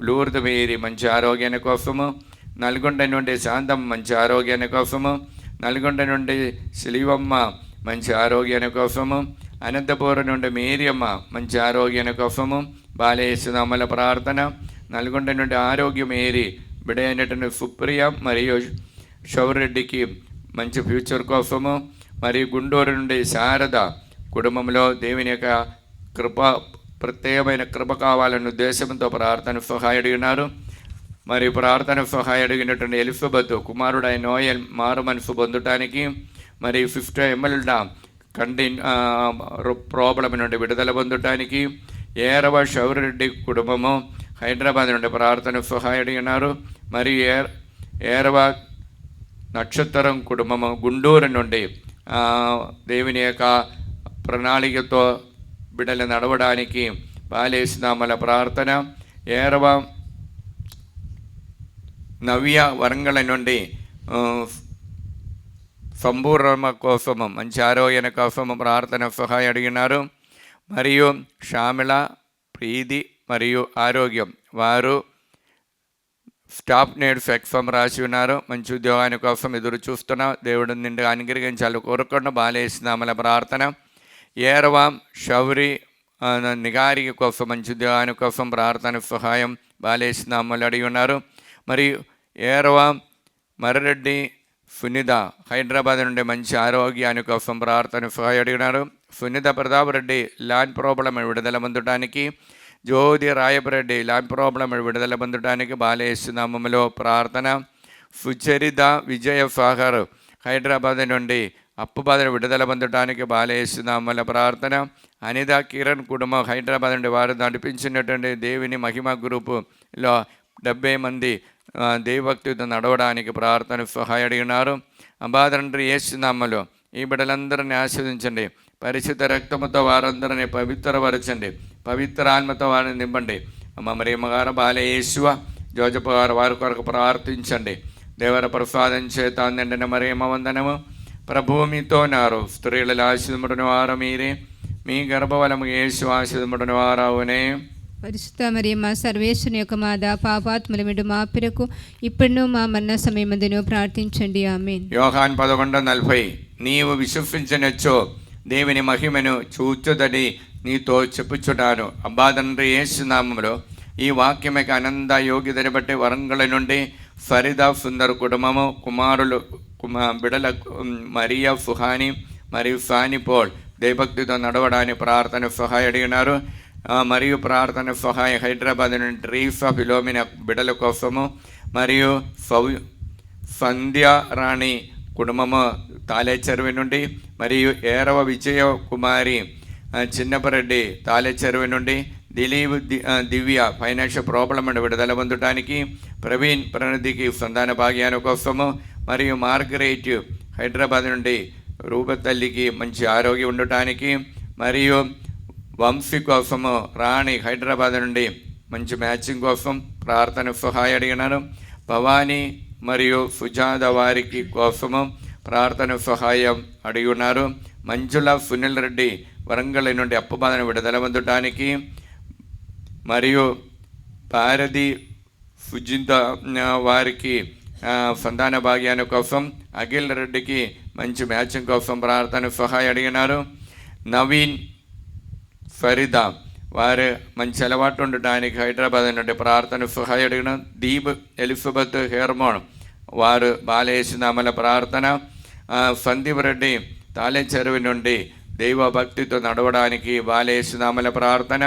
లూర్దు మేరీ మంచి ఆరోగ్యాన్ని కోసము, నల్గొండ నుండి శాంతమ్మ మంచి ఆరోగ్యాన్ని కోసము, నల్గొండ నుండి శిలివమ్మ మంచి ఆరోగ్యాన్ని కోసము, అనంతపురం నుండి మేరియమ్మ మంచి ఆరోగ్యాన్ని కోసము బాలేసునామల ప్రార్థన. నల్గొండ నుండి ఆరోగ్యం మేరీ బిడ్డ అయినటువంటి సుప్రియ మరియు షౌరెడ్డికి మంచి ఫ్యూచర్ కోసము, మరియు గుంటూరు నుండి శారద కుటుంబంలో దేవుని యొక్క ప్రత్యేకమైన కృప కావాలన్న ఉద్దేశంతో ప్రార్థన సహాయం అడిగినారు. మరియు ప్రార్థన సహాయం అడిగినటువంటి ఎలిజబెత్ కుమారుడైన నోయల్ మారు మనసు పొందటానికి, మరియు 50 ఎమ్మెల్యేల ప్రాబ్లం నుండి విడుదల పొందటానికి, ఏరవ షౌరెడ్డి కుటుంబము హైదరాబాద్ నుండి ప్రార్థన సహాయం అడిగినారు. మరియు ఏరవ నక్షత్రం కుటుంబము గుంటూరు నుండి దేవుని యొక్క ప్రణాళికతో బిడ్డలు నడవడానికి బాలేసినామల ప్రార్థన. ఏరవ నవ్య వరంగల్ నుండి సంపూర్ణ కోసము మంచి ఆరోగ్యాన్ని కోసము ప్రార్థన సహాయం అడిగినారు. మరియు శ్యామల ప్రీతి మరియు ఆరోగ్యం వారు స్టాప్ నేడ్స్ ఎగ్జామ్ రాసి ఉన్నారు. మంచి ఉద్యోగాని కోసం ఎదురు చూస్తున్నా దేవుడు నిండుగా అనుగ్రహించాలి కోరుకున్న బాలేసినామల ప్రార్థన. ఏరవ షౌరి నిగారి కోసం మంచి ఉద్యోగాని కోసం ప్రార్థన సహాయం బాలేసినామలు అడిగి ఉన్నారు. మరియు ఏరవ మర్రెడ్డి సునీత హైదరాబాద్ నుండి మంచి ఆరోగ్యాని కోసం ప్రార్థన సహాయం అడిగినారు. సునీత ప్రతాప్ రెడ్డి ల్యాండ్ ప్రాబ్లం విడుదల పొందడానికి, జ్యోతి రాయపరెడ్డి ల్యాండ్ ప్రాబ్లం విడుదల పొందడానికి బాలేసునామములో ప్రార్థన. సుచరిత విజయ సాగర్ హైదరాబాద్ నుండి అప్పు బాధలు విడుదల పొందడానికి బాలేసునామల ప్రార్థన. అనిత కిరణ్ కుటుంబం హైదరాబాద్ నుండి వారు నడిపించినటువంటి దేవుని మహిమ గ్రూపులో 70 మంది దేవభక్తితో నడవడానికి ప్రార్థన సహాయం అడిగినారు. అబాదండ్రి యేసునామలో ఈ బిడ్డలందరినీ ఆశీర్వదించండి. పరిశుద్ధ రక్తముతో వారందరినీ పవిత్రపరచండి. పవిత్ర ఆత్మతో వారిని నింపండి. అమ్మ మరియమ్మ గారు బాలయేసువ జోజప్ప గారు వారి కొరకు ప్రార్థించండి. దేవర ప్రసాదం చేత నిండిన మరియమ్మ వందనము. ప్రభువు మీతో నారు, స్త్రీలలో ఆశీర్వదింపబడిన వారు మీరే, మీ గర్భఫలము యేసు ఆశీర్వదింపబడిన వారవునే. పరిశుద్ధ మరియమ్మ సర్వేశ్వరుని యొక్క మాత, పాపాత్ముల మీద మా పిరకు ఇప్పుడును మా మరణ సమయమందును ప్రార్థించండి. ఆమేన్. యోహాన్ 11:40 నీవు విశ్వసించనొచ్చో దేవుని మహిమను చూచుదని నీతో చెప్పుచున్నాను. అబ్బా తండ్రి యేసునామములో ఈ వాక్యమకి అనంద యోగ్యతని బట్టి వరంగల్ నుండి ఫరీదా సుందర్ కుటుంబము కుమారులు బిడల మరియా సుహాని మరియు సాని పోల్ దేవభక్తితో నడవడానికి ప్రార్థన సహాయం అడిగినారు. మరియు ప్రార్థన సహాయం హైదరాబాద్ నుండి ట్రీఫా ఫిలోమిన బిడల కోసము, మరియు సంధ్య రాణి కుటుంబము తాలేచెరువు నుండి, మరియు ఏరవ విజయ కుమారి చిన్నపరెడ్డి తాలేచెరువు నుండి, దిలీప్ దివ్య ఫైనాన్షియల్ ప్రాబ్లం విడుదల పొందడానికి, ప్రవీణ్ ప్రణతికి సంతాన భాగ్యాన్ని కోసము, మరియు మార్గరేట్ హైదరాబాద్ నుండి రూపతల్లికి మంచి ఆరోగ్యం ఉండటానికి, మరియు వంశీ కోసము రాణి హైదరాబాద్ నుండి మంచి మ్యాచింగ్ కోసం ప్రార్థన సహాయం అడిగినారు. భవానీ మరియు సుజాత వారికి కోసము ప్రార్థన సహాయం అడిగి ఉన్నారు. మంజుల సునీల్ రెడ్డి వరంగల్ నుండి అప్పు బాధను విడుదల పొందడానికి, మరియు భారతి సుజిత వారికి సంతాన భాగ్యాన్ని కోసం, అఖిల్ రెడ్డికి మంచి మ్యాచింగ్ కోసం ప్రార్థన సహాయం అడిగినారు. నవీన్ ఫరీదా వారు మంచి అలవాటు ఉండటానికి హైదరాబాద్ నుండి ప్రార్థన సహాయం అడిగిన దీప్ ఎలిజబెత్ హెర్మోన్ వారు బాలయేసునామల ప్రార్థన. సందీప్ రెడ్డి తాళేచెరువు నుండి దైవ భక్తితో నడవడానికి బాలయేసునామల ప్రార్థన.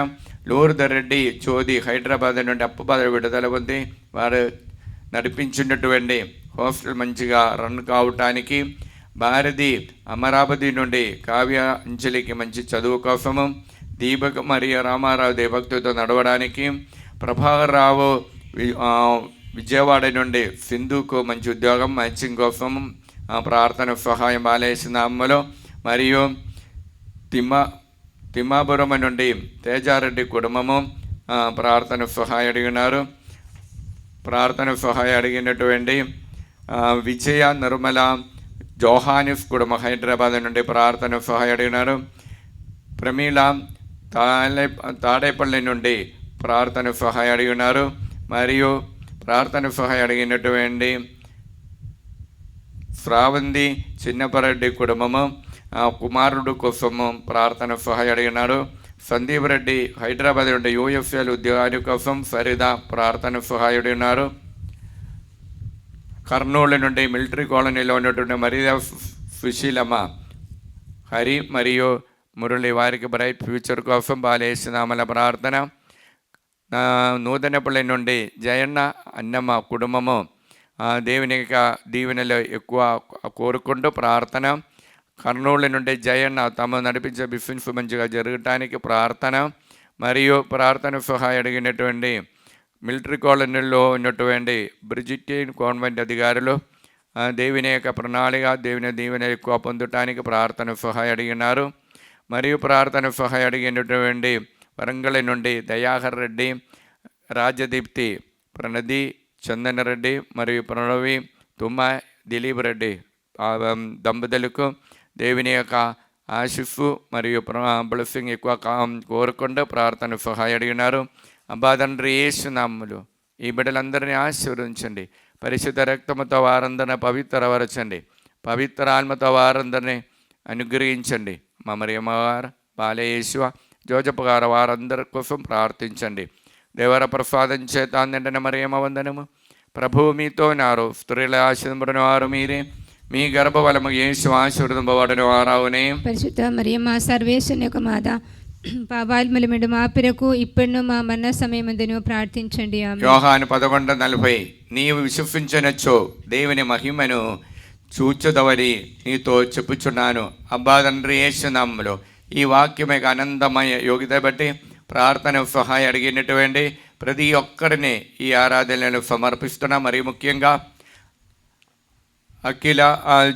లూర్ధర్ రెడ్డి చోది హైదరాబాద్ నుండి అప్పుబాధ విడుదల ఉంది, వారు నడిపించినటువంటి హాస్టల్ మంచిగా రన్ కావటానికి. భారతి అమరావతి నుండి కావ్య అంజలికి మంచి చదువు కోసము. దీపక్ మరియు రామారావు దేవభక్తితో నడవడానికి. ప్రభాకర్ రావు విజయవాడ నుండి సింధుకు మంచి ఉద్యోగం మ్యాచింగ్ కోసం ప్రార్థన సహాయం బాలయేసునామలో. మరియు తిమ్మాపురం నుండి తేజారెడ్డి కుటుంబము ప్రార్థన సహాయం అడిగినారు. ప్రార్థన సహాయం అడిగినటువంటి విజయ నిర్మల జోహానిస్ కుటుంబం హైదరాబాద్ నుండి ప్రార్థన సహాయం అడిగినారు. ప్రమీల తాడేపల్లి నుండి ప్రార్థన సహాయం అడిగినారు. మరియు ప్రార్థన సహాయం అడిగినటువంటి శ్రావంతి చిన్నపరెడ్డి కుటుంబము కుమారుడు కోసము ప్రార్థన సహాయం అడిగినారు. సందీప్ రెడ్డి హైదరాబాద్ నుండి యూఎఫ్ఎల్ ఉద్యోగాల కోసం ఫరీదా ప్రార్థన సహాయం అడిగినారు. కర్నూలు నుండి మిలిటరీ కాలనీలో ఉన్నటువంటి మరియా సుశీలమ్మ హరి మరియు మురళి వారికి బ్రైట్ ఫ్యూచర్ కోసం బాలయేసునామల ప్రార్థన. నూతనపల్లి నుండి జయన్న అన్నమ్మ కుటుంబము దేవుని యొక్క దీవెనలో ఎక్కువ కోరుకుంటూ ప్రార్థన. కర్నూలు నుండి జయన్న తమ నడిపించే బిజినెస్ మంచిగా జరగటానికి ప్రార్థన. మరియు ప్రార్థన సహాయం అడిగినటువంటి మిలిటరీ కాలనీలో ఉన్నటువంటి బ్రిజిటియన్ కాన్వెంట్ అధికారులు దేవుని యొక్క ప్రణాళిక దేవుని దీవెన ఎక్కువ పొందటానికి ప్రార్థన సహాయం అడిగినారు. మరియు ప్రార్థన సహాయం అడిగినటువంటి వరంగల్ నుండి దయాకర్ రెడ్డి, రాజదీప్తి, ప్రణది, చందన్ రెడ్డి మరియు ప్రణవి, తుమ్మ, దిలీప్ రెడ్డి దంపతులకు దేవుని యొక్క ఆశిస్సు మరియు బ్లెస్సింగ్ ఎక్కువ కోరుకుంటూ ప్రార్థన సహాయం అడిగినారు. అబ్బా తండ్రి యేసునామములో ఈ బిడ్డలందరినీ ఆశీర్వదించండి. పరిశుద్ధ రక్తముతో వారందరిని పవిత్రపరచండి. పవిత్ర ఆత్మతో వారందరినీ అనుగ్రహించండి. మా మరియమ్మవారు, బాలయేసు, జోజప్ప గారు వారందరి కోసం ప్రార్థించండి. దేవర ప్రసాదం చేత నిండిన మరియమ్మ వందనము. ప్రభువు మీతో నారు, స్త్రీల ఆశీర్వదింపబడిన వారు మీరే, మీ గర్భఫలము యేసు ఆశీర్వదింపబడిన వారవునే. పరిశుద్ధ మరియమ్మ సర్వేశ్వరుని యొక్క మాత, పాపాత్ములమైన మా పిరకు ఇప్పుడును మా మరణ సమయమందును ప్రార్థించండి. యోహాను 11:40 నీవు విశ్వసించనచ్చో దేవుని మహిమను చూచుదవని నీతో చెప్పుచున్నాను. అబ్బా తండ్రి యేసునామములో ఈ వాక్యమే ఆనందమయ యోగ్యత బట్టి ప్రార్థన సహాయం అడిగినటువంటి ప్రతి ఒక్కరిని ఈ ఆరాధనలను సమర్పిస్తున్నా. మరి ముఖ్యంగా అఖిల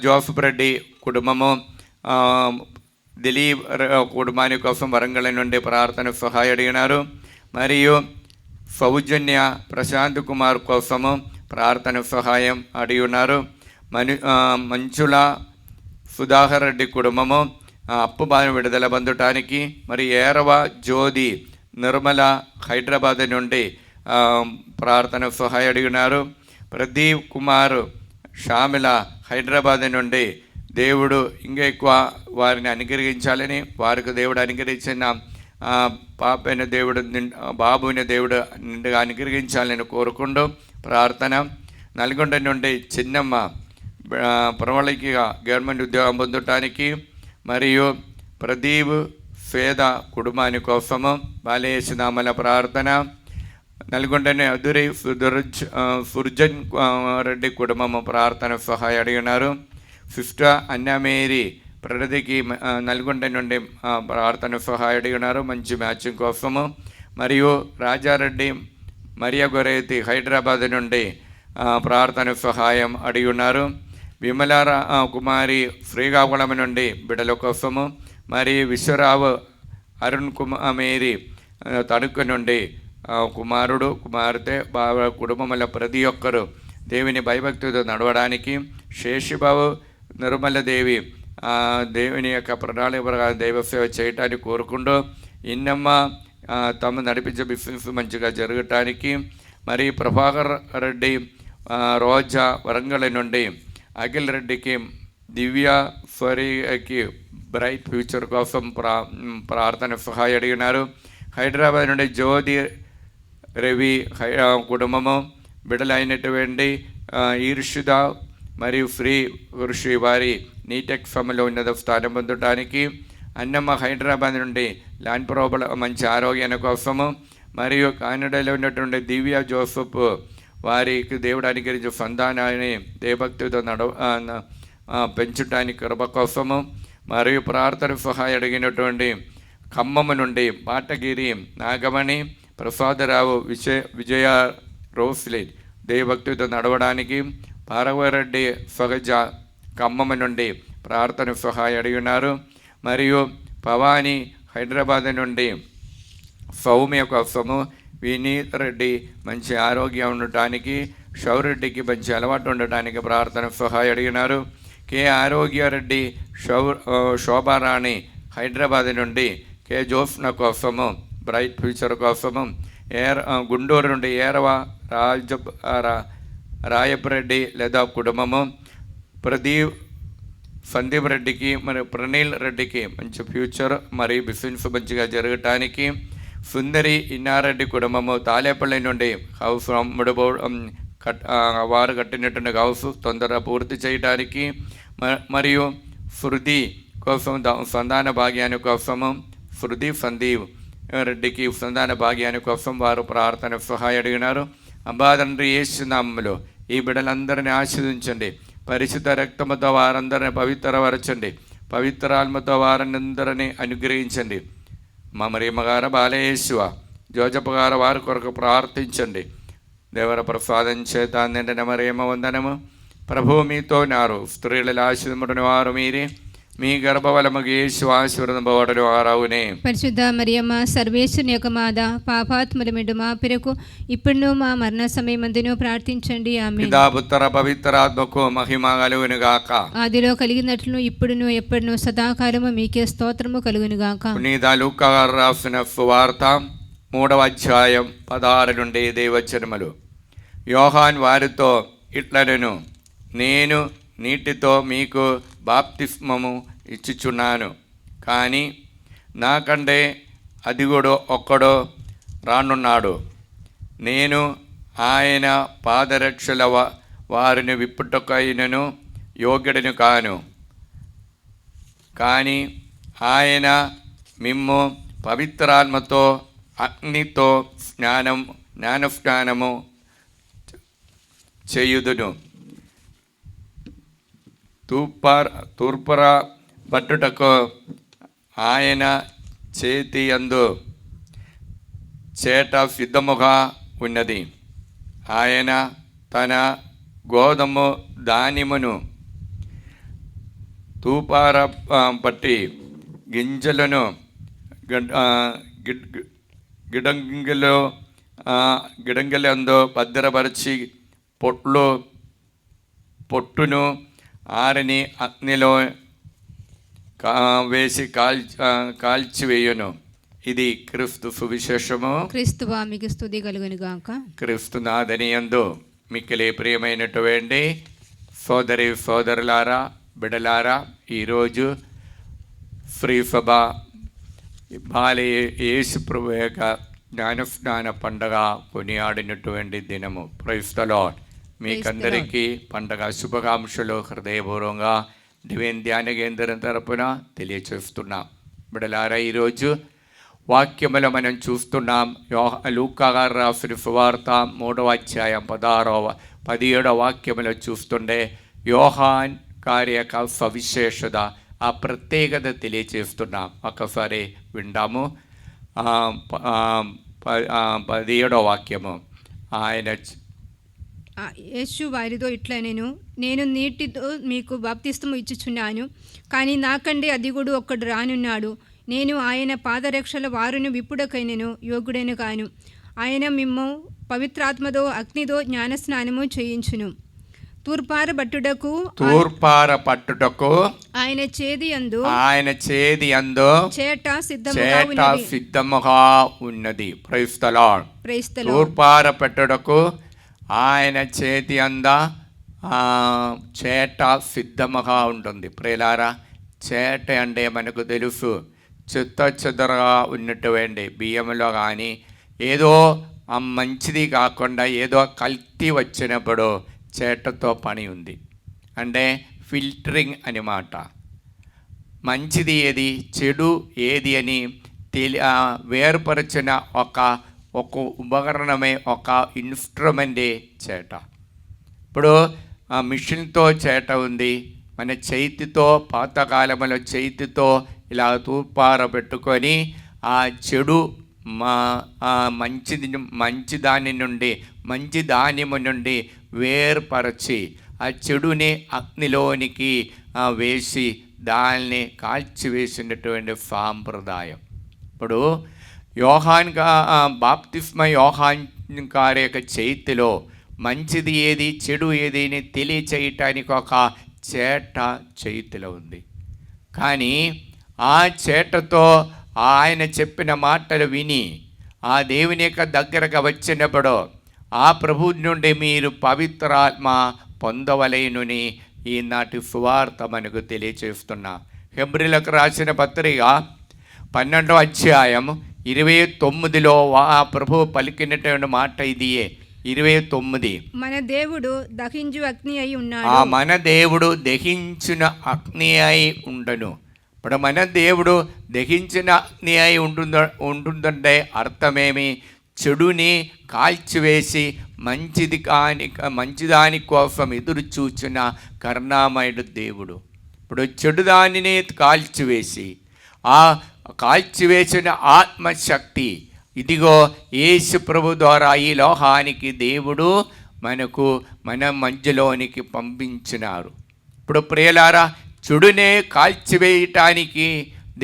జోసఫ్ రెడ్డి కుటుంబము, దిలీప్ కుటుంబాని కోసం వరంగల్ నుండి ప్రార్థన సహాయం అడిగినారు. మరియు సౌజన్య ప్రశాంత్ కుమార్ కోసము ప్రార్థన సహాయం అడిగి ఉన్నారు. మంచుల సుధాకర్ రెడ్డి కుటుంబము అప్పు బాధ విడుదల పొందటానికి. మరి ఏరవ జ్యోతి నిర్మల హైదరాబాద్ నుండి ప్రార్థన సహాయం అడిగినారు. ప్రదీప్ కుమార్ షామిల హైదరాబాద్ నుండి దేవుడు ఇంకా ఎక్కువ వారిని అనుగ్రహించాలని, వారికి దేవుడు అనుగ్రహించిన పాపైన దేవుడు బాబుని దేవుడు నిండుగా అనుగ్రహించాలని కోరుకుంటూ ప్రార్థన. నల్గొండ నుండి చిన్నమ్మ ప్రవళికిగా గవర్నమెంట్ ఉద్యోగం పొందటానికి. మరియు ప్రదీప్ పేద కుటుంబాని కోసము బాలయేసునామల ప్రార్థన. నల్గొండని అదురై సుర్జన్ రెడ్డి కుటుంబము ప్రార్థన సహాయం అడిగినారు. సిస్టర్ అన్నమేరీ ప్రగతికి నల్గొండ నుండి ప్రార్థన సహాయం అడిగినారు మంచి మ్యాచింగ్ కోసము. మరియు రాజారెడ్డి మరియా గొరేతి హైదరాబాద్ నుండి ప్రార్థన సహాయం అడిగి ఉన్నారు. విమల కుమారి శ్రీకాకుళం నుండి బిడ్డల కోసము. మరి విశ్వరావు అరుణ్ కుమారి తణుకు నుండి కుమారుడు కుమార్తె బావ కుటుంబముల ప్రతి ఒక్కరూ దేవుని భయభక్తితో నడవడానికి. శేషిబాబు నిర్మలదేవి దేవుని యొక్క ప్రణాళిక దైవ సేవ చేయటానికి కోరుకుంటూ ఇన్నమ్మ తమ నడిపించే బిజినెస్ మంచిగా జరగటానికి. మరి ప్రభాకర్ రెడ్డి రోజా వరంగల్ నుండి అఖిల్ రెడ్డికి దివ్య ఫరీకి బ్రైట్ ఫ్యూచర్ కోసం ప్రార్థన సహాయం అడిగినారు. హైదరాబాద్ నుండి జ్యోతి రవి కుటుంబము బిడలైనటువంటి ఈర్షుద మరియు ఫ్రీ కృషి వారి నీటెక్ ఫమ్లో ఉన్నత స్థానం పొందడానికి, అన్నమ్మ హైదరాబాద్ నుండి ల్యాండ్ ప్రోబల మంచి ఆరోగ్యాన్ని కోసము, మరియు కానడాలో ఉన్నటువంటి దివ్య జోసఫ్ వారికి దేవుడు అనుగ్రహించే సంతానాన్ని దేవభక్తితో పెంచడానికి కృప కోసము, మరియు ప్రార్థన సహాయం అడిగినటువంటి ఖమ్మము నుండి పాటగిరి నాగమణి ప్రసాదరావు విజయ రోస్లీ దేవభక్తితో నడవడానికి, పార్వరెడ్డి సహజ ఖమ్మము నుండి ప్రార్థన సహాయం అడిగి ఉన్నారు. మరియు భవానీ హైదరాబాద్ నుండి సౌమ్య కోసము, వినీత్ రెడ్డి మంచి ఆరోగ్యం ఉండటానికి, షౌరెడ్డికి మంచి అలవాటు ఉండటానికి ప్రార్థన సహాయం అడిగినారు. కె ఆరోగ్యారెడ్డి శోభారాణి హైదరాబాద్ నుండి కె జోఫ్న కోసము బ్రైట్ ఫ్యూచర్ కోసము, గుంటూరు నుండి ఏరవ రాయపరెడ్డి లేదా కుటుంబము, సందీప్ రెడ్డికి మరియు ప్రణీల్ రెడ్డికి మంచి ఫ్యూచర్ మరియు బిజినెస్ మంచిగా జరగటానికి, సుందరి ఇన్నారెడ్డి కుటుంబము తాలేపల్లి నుండి హౌస్ వారు కట్టినటువంటి హౌస్ తొందరగా పూర్తి చేయడానికి, మరియు శృతి కోసం సంతాన భాగ్యాన్ని కోసము, శృతి సందీప్ రెడ్డికి సంతాన భాగ్యాన్ని కోసం వారు ప్రార్థన సహాయం అడిగినారు. అబ్బా తండ్రి యేసు నామములో ఈ బిడ్డలందరినీ ఆశీర్వదించండి. పరిశుద్ధ రక్తముతో వారందరిని పవిత్రపరచండి. పవిత్రాత్మతో వారందరినీ అనుగ్రహించండి. మా మరియమ్మగారు బాలయేశువ జోజప్ప గారు వారి కొరకు ప్రార్థించండి. దేవర ప్రసాదం చేత నిండిన మరియమ్మ వందనము. ప్రభువు మీతో నారు, స్త్రీలలో ఆశీర్వదింపబడిన వారు మీరే, మీ గర్భఫలముగు యేసు ఆశీర్వదింపబడిన వారవునే. పరిశుద్ధ మరియమ్మ సర్వేశ్వరుని యొక్క మాత, పాపాత్ముల మిండు మా పిరకు ఇప్పుడు మా మరణ సమయమందును ప్రార్థించండి. ఆమేన్. పితా పుత్ర పవిత్రాత్మకు మహిమ కలుగును గాక. ఆదిలో కలిగినట్లు ఇప్పుడును ఎప్పుడును సదాకాలము మీకే స్తోత్రము కలుగును గాక. పునీత లూకా గారు రాసిన సువార్త 3వ అధ్యాయం 16 నుండి దేవచనములు. యోహాన్ వారితో ఇట్లనెను, నేను నీటితో మీకు బాప్తిస్మము ఇచ్చుచున్నాను, కానీ నాకంటే అదిగుడు ఒక్కడో రానున్నాడు. నేను ఆయన పాదరక్షల వారిని విప్పుటకైనను యోగ్యుడను కాను, కానీ ఆయన మిమ్ము పవిత్రాత్మతో అగ్నితో జ్ఞానస్నానము చేయుదును. తూర్పుర పట్టుటకు ఆయన చేతి యందు చేట సిద్ధముగా ఉన్నది. ఆయన తన గోధుమ ధాన్యమును తూపార పట్టి గింజలను గిడంగిలందు భద్రపరిచి పొట్టును ఆరిని అగ్నిలో వేసి కాల్చివేయును. ఇది క్రీస్తు సువిశేషము. క్రీస్తువా మీకు స్తుతి కలుగును గాక. క్రీస్తు నాథని యందు మిక్కిలి ప్రియమైనటువంటి సోదరి సోదరులారా, బిడలారా, ఈరోజు శ్రీ సభ బాలి యేసు ప్రభు యొక్క జ్ఞానస్నాన పండగ కొనియాడినటువంటి దినము. Praise the Lord. మీకందరికీ పండగ శుభాకాంక్షలు హృదయపూర్వకంగా డివైన్ ధ్యాన కేంద్రం తరపున తెలియచేస్తున్నాం. బిడలారా, ఈరోజు వాక్యములు మనం చూస్తున్నాం. లూకా గారు రాసిన సువార్త 3వ అధ్యాయం 17వ వాక్యములు చూస్తుండే యోహాన్ గారి యొక్క సవిశేషత, ఆ ప్రత్యేకత తెలియచేస్తున్నాం. ఒకసారి విందాము. 17వ వాక్యము. ఆయన యేసు వారితో ఇట్లా, నేను నీటితో మీకు బాప్తిస్మము ఇచ్చుచున్నాను, కానీ నాకంటే అదిగుడు ఒక్కడు రానున్నాడు. నేను ఆయన పాదరక్షల వారును విప్పుడకైనను యోగుడైన కాను. ఆయన మిమ్ము పవిత్రాత్మతో అగ్నితో జ్ఞానస్నానము చేయించును. తూర్పార పట్టుటకు ఆయన చేది యందు చేట సిద్ధముగా ఉన్నది. Praise the Lord. తూర్పార పట్టుటకు ఆయన చేతి అంద చేట సిద్ధముగా ఉంటుంది. ప్రియులారా, చేట అంటే మనకు తెలుసు, చెత్తగా ఉన్నటువంటి బియ్యంలో కానీ ఏదో మంచిది కాకుండా ఏదో కల్తీ వచ్చినప్పుడు చేటతో పని ఉంది. అంటే ఫిల్టరింగ్ అన్నమాట. మంచిది ఏది, చెడు ఏది అని వేరుపరిచిన ఒక ఉపకరణమే, ఒక ఇన్స్ట్రుమెంటే చేట. ఇప్పుడు మిషన్తో చేట ఉంది, మన చేతితో పాతకాలంలో చేతితో ఇలా తూర్పార పెట్టుకొని ఆ చెడు మంచి ధాన్యము నుండి వేర్పరచి ఆ చెడుని అగ్నిలోనికి వేసి దాన్ని కాల్చివేసినటువంటి సాంప్రదాయం. ఇప్పుడు బాప్తిస్మ యోహాన్ గారి యొక్క చేతిలో మంచిది ఏది, చెడు ఏది అని తెలియచేయటానికి ఒక చేట చేతిలో ఉంది. కానీ ఆ చేటతో ఆయన చెప్పిన మాటలు విని ఆ దేవుని యొక్క దగ్గరకు వచ్చినప్పుడు ఆ ప్రభు నుండి మీరు పవిత్రాత్మ పొందవలేనుని ఈనాటి సువార్త మనకు తెలియచేస్తున్నా. హెబ్రీలకు రాసిన పత్రిక 12వ అధ్యాయం 29లో ఆ ప్రభు పలికినటువంటి మాట ఇదియే. 29 మన దేవుడు దహించు అగ్ని అయి ఉన్నాడు. మన దేవుడు దహించిన అగ్ని అయి ఉండను. ఇప్పుడు మన దేవుడు దహించిన అగ్ని అయి ఉంటుందంటే అర్థమేమి? చెడుని కాల్చివేసి మంచిదాని కోసం ఎదురు చూచిన కరుణామయుడు దేవుడు. ఇప్పుడు చెడుదానిని కాల్చివేసి ఆ కాల్చివేసిన ఆత్మశక్తి ఇదిగో యేసు ప్రభు ద్వారా ఈ లోకానికి దేవుడు మన మధ్యలోనికి పంపించినారు. ఇప్పుడు ప్రియులారా, చెడునే కాల్చివేయటానికి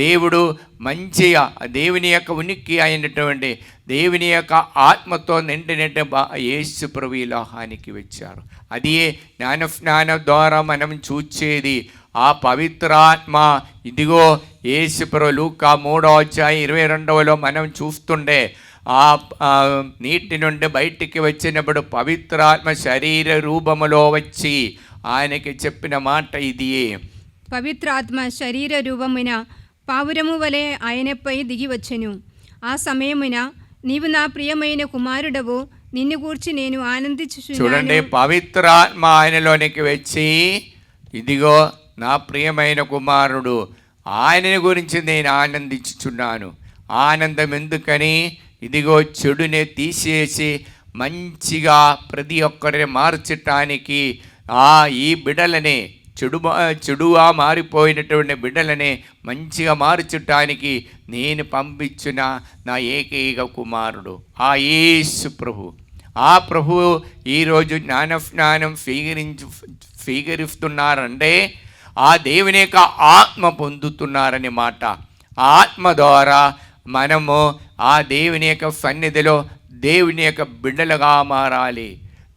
దేవుడు మంచిగా దేవుని యొక్క ఉనికి అయినటువంటి దేవుని యొక్క ఆత్మతో నిండినట్టు యేసు ప్రభు ఈ లోకానికి వచ్చారు. అది జ్ఞానస్నానం ద్వారా మనం చూచేది. ఆ పవిత్రాత్మ ఇదిగో యేసు ప్రభు లూకా 3వ అధ్యాయం 22లో మనం చూస్తుండే ఆ నీటి నుండి బయటికి వచ్చినప్పుడు పవిత్రాత్మ శరీర రూపములో వచ్చి ఆయనకి చెప్పిన మాట ఇది. పవిత్రాత్మ శరీర రూపమున పావురము వలె ఆయనపై దిగి వచ్చెను. ఆ సమయమున నీవు నా ప్రియమైన కుమారుడవు, నిన్ను గూర్చి నేను ఆనందించుచున్నాను. చూడండి, పవిత్రాత్మ ఆయనలోనికి వచ్చి ఇదిగో నా ప్రియమైన కుమారుడు, ఆయనని గురించి నేను ఆనందించుచున్నాను. ఆనందం ఎందుకని? ఇదిగో చెడుని తీసేసి మంచిగా ప్రతి ఒక్కరిని మార్చటానికి ఈ బిడ్డలని చెడుగా మారిపోయినటువంటి బిడ్డలని మంచిగా మార్చటానికి నేను పంపించిన నా ఏకైక కుమారుడు ఆ యేసు ప్రభు. ఆ ప్రభు ఈరోజు జ్ఞానస్నానం స్వీకరిస్తున్నారంటే ఆ దేవుని యొక్క ఆత్మ పొందుతున్నారని మాట. ఆత్మ ద్వారా మనము ఆ దేవుని యొక్క సన్నిధిలో దేవుని యొక్క బిడ్డలుగా మారాలి.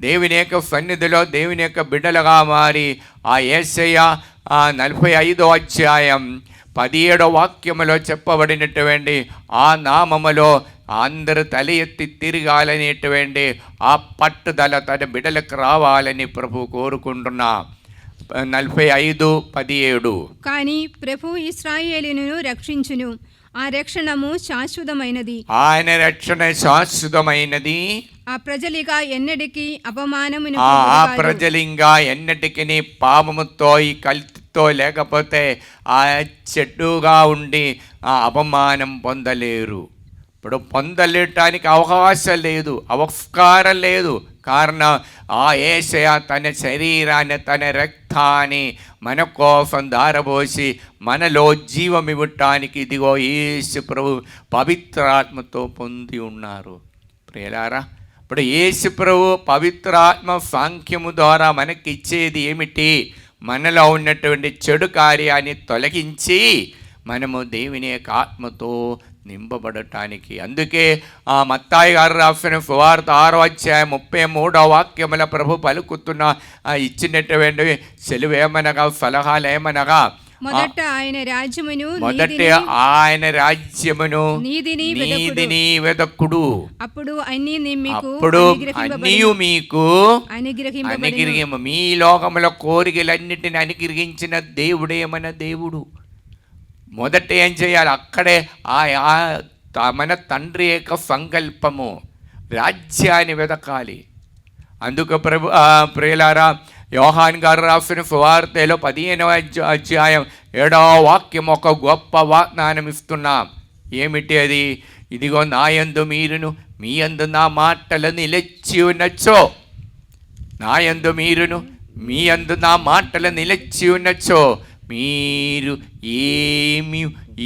దేవుని యొక్క సన్నిధిలో దేవుని యొక్క బిడ్డలుగా మారి ఆ యేసయ్య 45వ అధ్యాయం 17వ వాక్యములో చెప్పబడినటువంటి ఆ నామములో అందరూ తల ఎత్తి తిరగాలనేటువంటి ఆ పట్టుదల తన బిడ్డలకు రావాలని ప్రభు కోరుకుంటున్నా. 45:17 కానీ ప్రభు ఇశ్రాయేలును రక్షించును, ఆ రక్షణము శాశ్వతమైనది. ఆయన రక్షణ శాశ్వతమైనది. ఆ ప్రజలిగా ఎన్నటికీ అపమానమును ఆ ప్రజలింగా ఎన్నటికి పాపముతో ఈ కల్తీతో లేకపోతే ఆ చెడ్డుగా ఉండి ఆ అపమానం పొందలేరు. ఇప్పుడు పొందలేటానికి అవకాశం లేదు, అవస్కారం లేదు. కారణం ఆ యేసయ్య తన శరీరాన్ని తన రక్తాన్ని మన కోసం ధారపోసి మనలో జీవం ఇవ్వటానికి ఇదిగో యేసు ప్రభు పవిత్రాత్మతో పొంది ఉన్నారు. ప్రియులారా, ఇప్పుడు యేసు ప్రభు పవిత్రాత్మ సాంఖ్యము ద్వారా మనకి ఇచ్చేది ఏమిటి? మనలో ఉన్నటువంటి చెడు కార్యాన్ని తొలగించి మనము దేవుని యొక్క ఆత్మతో నింపబడటానికి. అందుకే ఆ మత్తాయి గారు రాసిన సువార్త 6వ అధ్యాయం 33వ వాక్యముల ప్రభు పలుకుతున్న ఇచ్చినటువంటి సెలవేమనగా సలహాలు ఏమనగా మొదట ఆయన రాజ్యమును నీతిని వెదకుడు, అప్పుడు అన్నీ మీకు అనుగ్రహింప. మీ లోకముల కోరికలన్నిటిని అనుగ్రహించిన దేవుడే మన దేవుడు. మొదట ఏం చేయాలి? అక్కడే మన తండ్రి యొక్క సంకల్పము, రాజ్యాన్ని వెతకాలి. అందుకు ప్రియులారా, యోహాన్ గారు రాసిన సువార్తలో 15వ అధ్యాయం 7వ వాక్యం ఒక గొప్ప వాగ్దానం ఇస్తున్నాం. ఏమిటి అది? ఇదిగో నా యందు మీరును మీ యందు నా మాటలు నిలిచి ఉన్నచో, నా యందు మీరును మీ యందు నా మాటలు నిలిచి ఉన్నచో, మీరు ఏమి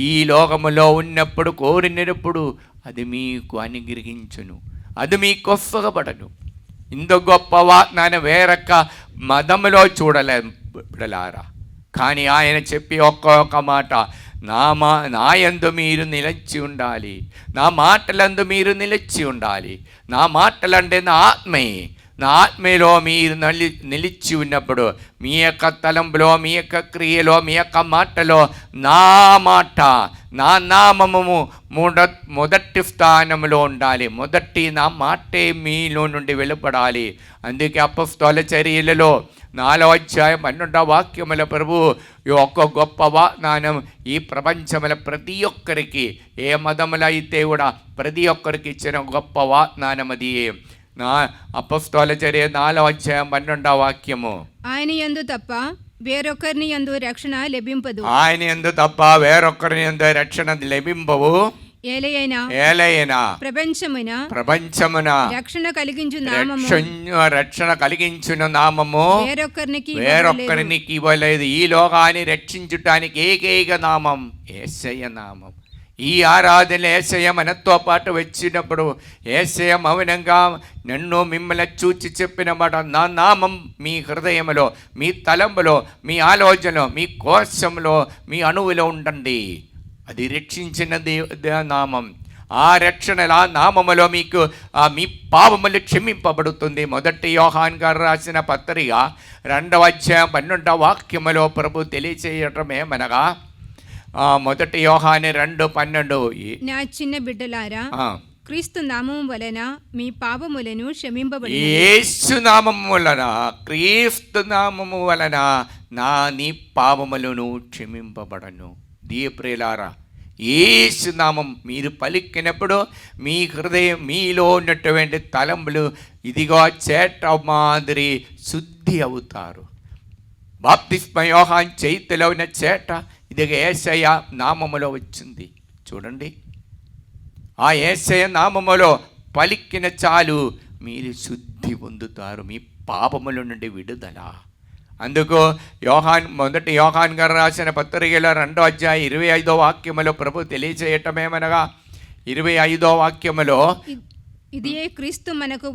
ఈ లోకములో ఉన్నప్పుడు కోరినప్పుడు అది మీకు అనుగ్రహించును, అది మీకు ఒప్పగబడను. ఇంత గొప్ప వాగ్దానం వేరొక మతములో చూడలేదు బిడ్డలారా. కానీ ఆయన చెప్పి ఒక్కొక్క మాట, నా యందు మీరు నిలిచి ఉండాలి, నా మాటలందు మీరు నిలిచి ఉండాలి. నా మాటలంటే నా ఆత్మే, నా ఆత్మలో మీరు నిలిచి ఉన్నప్పుడు మీ యొక్క తలంపులో, మీ యొక్క క్రియలో, మీ యొక్క మాటలో నా మాట, నా నామము మొదటి స్థానంలో ఉండాలి. మొదటి నా మాటే మీలో నుండి వెలువడాలి. అందుకే అపొస్తలుల చర్యలలో 4వ అధ్యాయం 12వ వాక్యముల ప్రభు ఈ ఒక్క గొప్ప వాగ్దానం ఈ ప్రపంచముల ప్రతి ఒక్కరికి, ఏ మతములో అయితే కూడా ప్రతి ఒక్కరికి ఇచ్చిన గొప్ప వాగ్దానం అది. నా అపొస్తలుల చర్య 4వ అధ్యాయం 12వ వాక్యము, ఆయన యందు తప్ప వేరొకరిని యందు రక్షణ లభింపదు. ఆయన యందు తప్ప వేరొకరిని యందు రక్షణ లభింపవు. ఏలయనా ప్రపంచమున రక్షణ కలిగించిన నామము వేరొక్కరికి ఇవ్వలేదు. ఈ లోకాన్ని రక్షించుటానికి ఏకైక నామం యేసయ్య నామం. ఈ ఆరాధన యేసయ్య మనతో పాటు వచ్చినప్పుడు యేసయ్య మౌనంగా నన్ను మిమ్మల్ని చూచి చెప్పిన మాట, నా నామం మీ హృదయంలో, మీ తలంపులో, మీ ఆలోచనలో, మీ కోశంలో, మీ అణువులో ఉండండి. అది రక్షించిన నామం. ఆ రక్షణ నామములో మీకు మీ పాపములు క్షమింపబడుతుంది. మొదటి యోహాన్ గారు రాసిన పత్రిక 2వ అధ్యాయం 12వ వాక్యములో ప్రభు తెలియచేయటం ఏమనగా, మొదటి యోహాను 2:12, నా చిన్న బిడ్డలారా, క్రీస్తు నామం వలన మీ పాపములను క్షమింపబడి, యేసు నామము వలన, క్రీస్తు నామము వలన నీ పాపములను క్షమింపబడను. ప్రియులారా, యేసు నామం మీరు పలికినప్పుడు మీ హృదయం, మీలో ఉన్నటువంటి తలంపులు ఇదిగో చేట మాదిరి శుద్ధి అవుతారు. బాప్తిస్మ యోహాను చేతిలో ఉన్న చేట ఇదిగో యేసయ్య నామములో వచ్చింది. చూడండి, ఆ యేసయ్య నామములో పలికిన చాలు మీరు శుద్ధి పొందుతారు, మీ పాపముల నుండి విడుదల. అందుకు మొదటి యోహాన్ గారు రాసిన పత్రికలో 2వ అధ్యాయం 25వ వాక్యములో ప్రభు తెలియచేయటమేమనగా, 25వ వాక్యములో, ఇది క్రీస్తు మనకు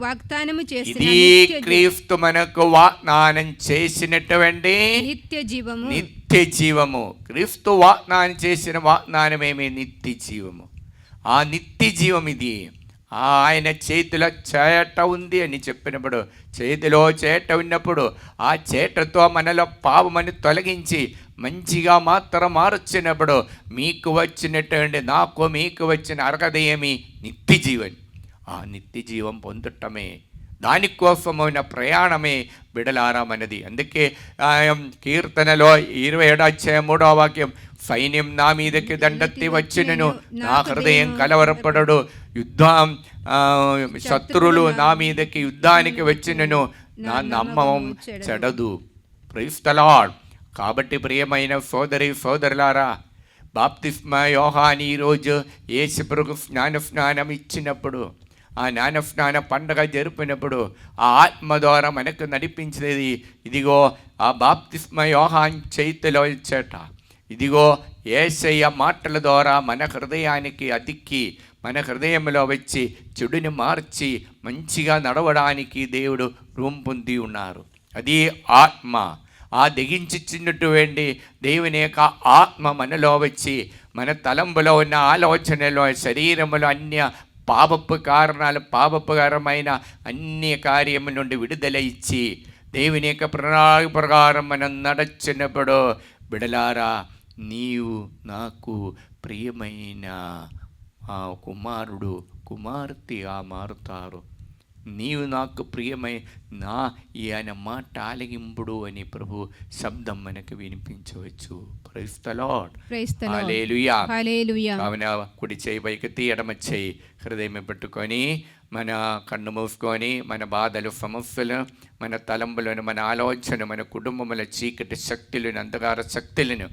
వాగ్దానం చేసినటువంటి నిత్య జీవము. క్రీస్తు వాగ్దానం చేసిన వాగ్దానమేమి? నిత్య జీవము. ఆ నిత్య జీవం ఇది. ఆయన చేతిలో చేట ఉంది అని చెప్పినప్పుడు, చేతిలో చేట ఉన్నప్పుడు ఆ చేటతో మనలో పాపమని తొలగించి మంచిగా మాత్రం మార్చినప్పుడు మీకు వచ్చినటువంటి, మీకు వచ్చిన అర్హత ఏమి? నిత్య జీవన్. ఆ నిత్య జీవం పొందటమే, దానికోసమైన ప్రయాణమే బిడలారామన్నది. అందుకే కీర్తనలో 27వ అధ్యాయం 3వ వాక్యం, సైన్యం నా మీదకి దండెత్తి వచ్చినను నా హృదయం కలవరపడడు, శత్రువులు నా మీదకి యుద్ధానికి వచ్చినను నా నమ్మకం చెడదు. Praise the lord. కాబట్టి ప్రియమైన సోదరులారా, బాప్తిస్మ యోహాను ఈరోజు యేసు ప్రభు స్నానం ఇచ్చినప్పుడు, ఆ జ్ఞానస్నాన పండగ జరిపినప్పుడు ఆ ఆత్మ ద్వారా మనకు నడిపించేది ఇదిగో ఆ బాప్తిస్మ యోహాను చేతిలో ఇచ్చేట. ఇదిగో యేసయ్య మాటల ద్వారా మన హృదయానికి అతిక్కి, మన హృదయంలో వచ్చి చెడుని మార్చి మంచిగా నడవడానికి దేవుడు రూపొంది ఉన్నారు. అది ఆత్మ. ఆ దగించినటువంటి దేవుని యొక్క ఆత్మ మనలో వచ్చి మన తలంపులో ఉన్న ఆలోచనలో, శరీరంలో అన్ని పాపపుకరమైన అన్ని కార్యము నుండి విడుదల ఇచ్చి దేవుని యొక్క ప్రణాళిక ప్రకారం మనం నడచినప్పుడు బిడలారా, నీవు నాకు ప్రియమైన కుమారుడు కుమార్తెగా మారుతారు. నీవు నాకు ప్రియమై నా ఆయన మాట ఆలగింపుడు అని ప్రభు శబ్దం మనకు వినిపించవచ్చు. Praise the Lord. హల్లెలూయా. కావున కుడి చేయి పైకెత్తి ఎడమ చేయి హృదయం పెట్టుకొని మన కన్ను మూసుకొని మన బాధలు సమస్యలు మన తలంపులను మన ఆలోచన మన కుటుంబముల చీకటి శక్తులను అంధకార శక్తులను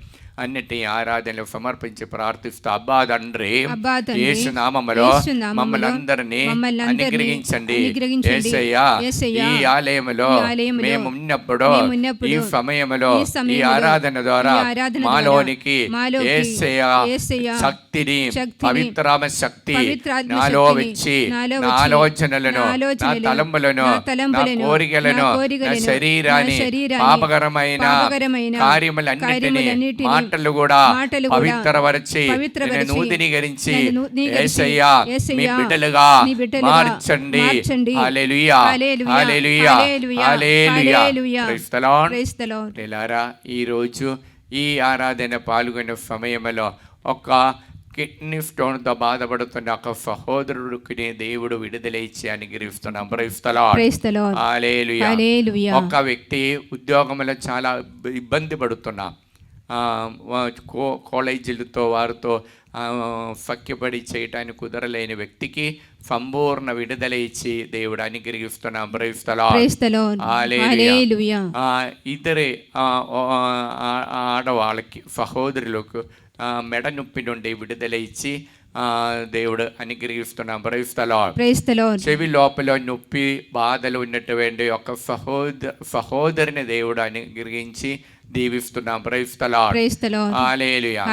అన్నిటి ఆరాధనలు సమర్పించి ప్రార్థిస్తూ అబ్బా తండ్రి యేసు నామములో మమ్మల్ని అందరినీ అనుగ్రహించండి. యేసయ్యా ఈ ఆలయములో మేము ఉన్నప్పుడు ఈ సమయములో ఈ ఆరాధన ద్వారా మాలోనికి యేసయ్యా శక్తిని పవిత్రామ శక్తి నాలో వచ్చి నా ఆలోచనలను నా తలంపులను నా కోరికలను నా శరీరాన్ని పాపకరమైన కార్యములన్నిటినీ మాటలు కూడా పవిత్రపరిచి నూతనీకరించి యేసయ్యా మీ బిడ్డలుగా మార్చండి. Hallelujah hallelujah hallelujah. Praise the Lord. ఈ రోజు ఈ ఆరాధన పాల్గొనే సమయంలో ఒక కిడ్నీ స్టోన్తో బాధపడుతున్న ఒక సహోదరుడికి దేవుడు విడుదల ఇచ్చి అనుగ్రహిస్తున్నాం. Praise the Lord. హల్లెలూయా. ఒక వ్యక్తి ఉద్యోగంలో చాలా ఇబ్బంది పడుతున్నా కాలేజీలతో వారితో సఖ్యపడి చేయటానికి కుదరలేని వ్యక్తికి సంపూర్ణ విడుదల ఇచ్చి దేవుడు అనుగ్రహిస్తున్నాం. Praise the Lord. హల్లెలూయా. ఇద్దరే ఆడవాళ్ళకి సహోదరులకు మెడ నొప్పి నుండి విడుదల ఇచ్చి దేవుడు అనుగ్రహిస్తున్నాం. Praise the lord. చెవి లోపల నొప్పి బాధలు ఉన్నటువంటి ఒక సహోదరిని దేవుడు అనుగ్రహించి దీవిస్తున్నాం. Praise the Lord. హల్లెలూయా.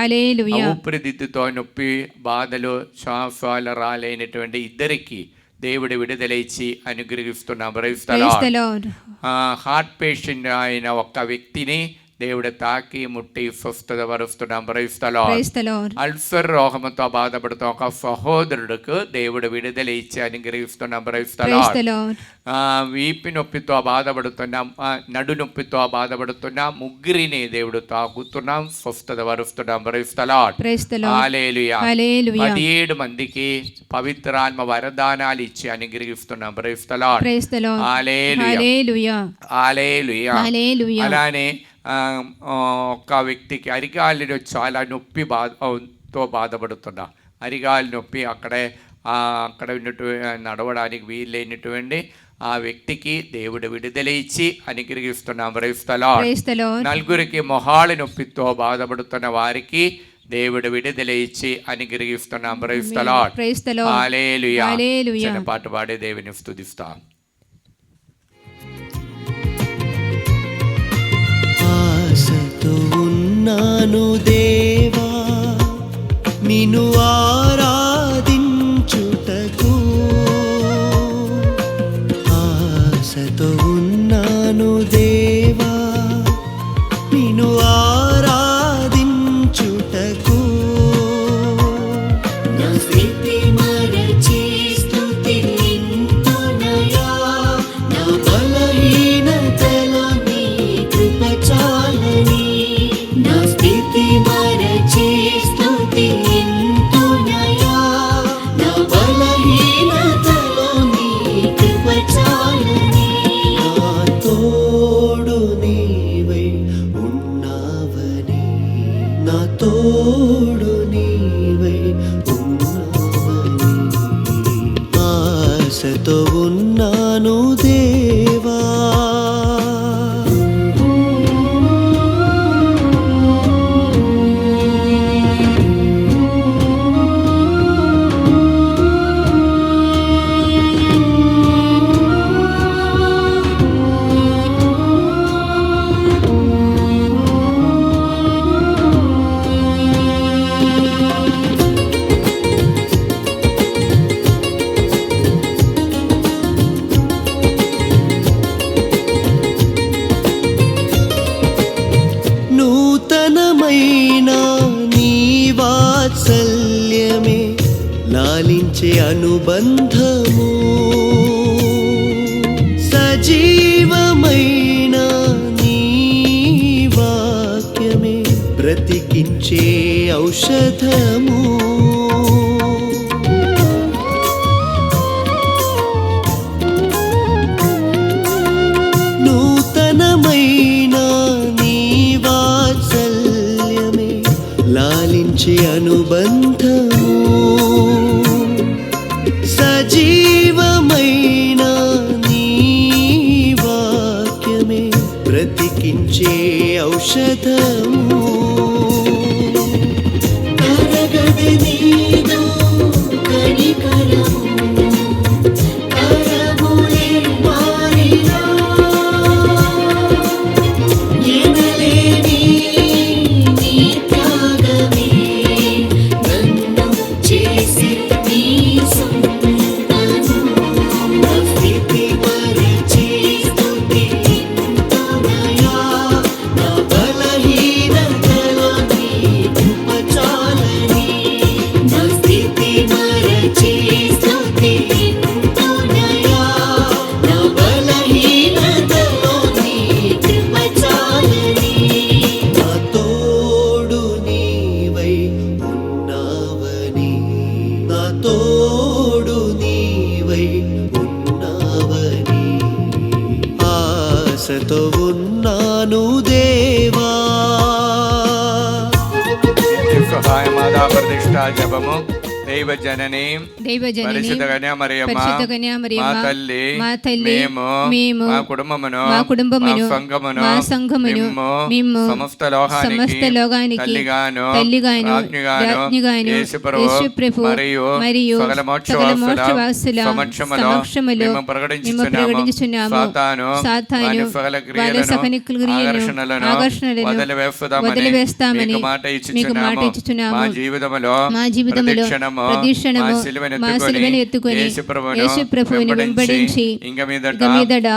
ఊపిరితిత్తుతో నొప్పి బాధలు శ్వాసలు రాలేనటువంటి ఇద్దరికి దేవుడు విడుదల ఇచ్చి అనుగ్రహిస్తున్నాం. Praise the Lord. Heart patient అయిన ఒక వ్యక్తిని దేవుడు తాకి ముట్టి స్వస్థత పరుస్తున్నాం. Praise the Lord. అల్సర్ రోగంతో బాధపడుతున్న ఒక సహోదరుడికి దేవుడు విడుదల ఇచ్చి అనుగ్రహిస్తున్నాం. Praise the Lord. వీపి నొప్పితో బాధపడుతున్న నడు నొప్పితో బాధపడుతున్న ముగ్గురిని దేవుడు తాకుతున్నాం, స్వస్థత పరుస్తున్నాం. Praise the Lord. హల్లెలూయా. 17 మందికి పవిత్రాత్మ వరదానాలు ఇచ్చి అనుగ్రహిస్తున్నాం. Praise the Lord. హల్లెలూయా. హల్లెలూయా. అలానే ఒక వ్యక్తికి అరికాళ్ళలో చాలా నొప్పి తో బాధపడుతున్నా అరికాలు నొప్పి అక్కడ నడవడానికి వీల్లేనటువంటి ఆ వ్యక్తికి దేవుడు విడుదల ఇచ్చి అనుగ్రహిస్తున్నాం. Praise the Lord. 4 మొహాల నొప్పితో బాధపడుతున్న వారికి దేవుడు విడుదల ఇచ్చి అనుగ్రహిస్తున్నాం. Praise the Lord. హల్లెలూయా. చిన్న పాట పాడి దేవుని స్తుతిస్తాం. ఆశతో ఉన్నాను దేవా నిన్ను ఆరాధించుటకు, ఆశతో ఉన్నాను దేవా నిన్ను ఆరాధించుటకు, నా స్థితి మరచి స్తుతింతునయా, నా బలహీనతలో నీ కృప చాలని, నా స్థితి మరచి స్తుతింతునయా, నా బలహీనతలో నీ కృప చాలని, నా తోడు నీవై ఉన్నావని, నా తోడు నీవై ఉన్నావని, ఆశతో ఉన్నాను దేవా. నూతనమైన నీ వాత్సల్యమే లాలించే అనుబంధము, సజీవమైన నీ వాక్యమే బ్రతికించే ఔషధము, అనుబంధము సజీవమైన నీ వాక్యమే బ్రతికించే ఔషధము కరగది నీదు కనికరము కరములే మారినా ఎనలేని నీ త్యాగమే నన్ను చేసి నీ సొంతము నా స్థితి మరచి స్తుతింతునయా నా బలహీనతలో నీ కృప చాలని నా స్థితి మరచి స్తుతింతునయా నా బలహీనతలో నీ కృప చాలని నా తోడు నీవై ఉన్నావని నా తోడు నీవై ఉన్నావని ఆశతో ఉన్నాను దేవా సహాయమాదా ప్రతిష్ఠా జపము దైవజనని పరిశుద్ధ కన్యామరియమ్మ మా తల్లి మేము మా కుటుంబమును మా సంఘమును మిమ్ము సమస్త లోకానికి తల్లిగాను రాజ్ఞిగాను యేసుప్రభు మరియు సకల మోక్షవాసుల సమక్షములో మిమ్ము ప్రకటించుచున్నాము సాతాను వాళ్ళ సకల క్రియలను వదిలివేస్తామని మీకు మాట ఇచ్చుచున్నాము మా జీవితములో ప్రతిక్షణము మా సిలువను ఎత్తుకొని యేసుప్రభువుని వెంబడించి ఇంక మీదట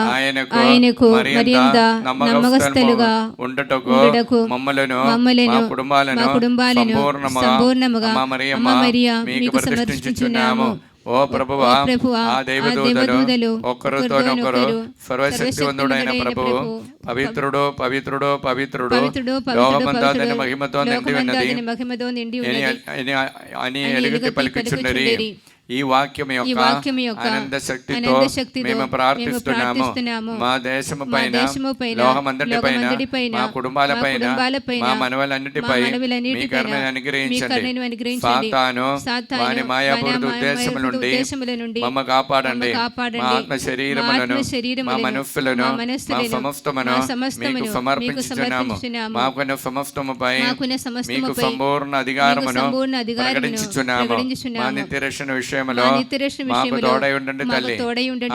ఆయనకు మరింత నమ్మకస్తులుగా ఉండుటకు మమ్మలను మా కుటుంబాలను సంపూర్ణముగా అమ్మ మరియ మీకు ప్రతిష్ఠించుచున్నాము. ఓ ప్రభువా ఆ దైవదూతలు ఒకరితోనొకరు సర్వశక్తివంతుడైన ప్రభువు పవిత్రుడు పవిత్రుడు పవిత్రుడు లోకమంతా మహిమతో నిండి ఉన్నది అని ఎలుగెత్తి పలికిచున్నది. ఈ వాక్యం యొక్క ఆనంద శక్తితో మేము ప్రార్థిస్తున్నాము. మా దేశము పైన లోకమంతటి పైన మా కుటుంబాల పైన మా మనవలన్నిటిపై మీ కరుణను అనుగ్రహించండి. సాతాను వాని మాయాపూరిత ఉద్దేశముల నుండి మమ్మ కాపాడండి. మా ఆత్మ శరీరములను మా మనస్సులను మా సమస్తమును మీకు సమర్పించుచున్నాము. మాకున్న సమస్తముపై మీకు సంపూర్ణ అధికారమును ప్రకటించుచున్నాము. మా నిత్య రక్షణ విషయంలో మాకు తోడై ఉండండి తల్లి.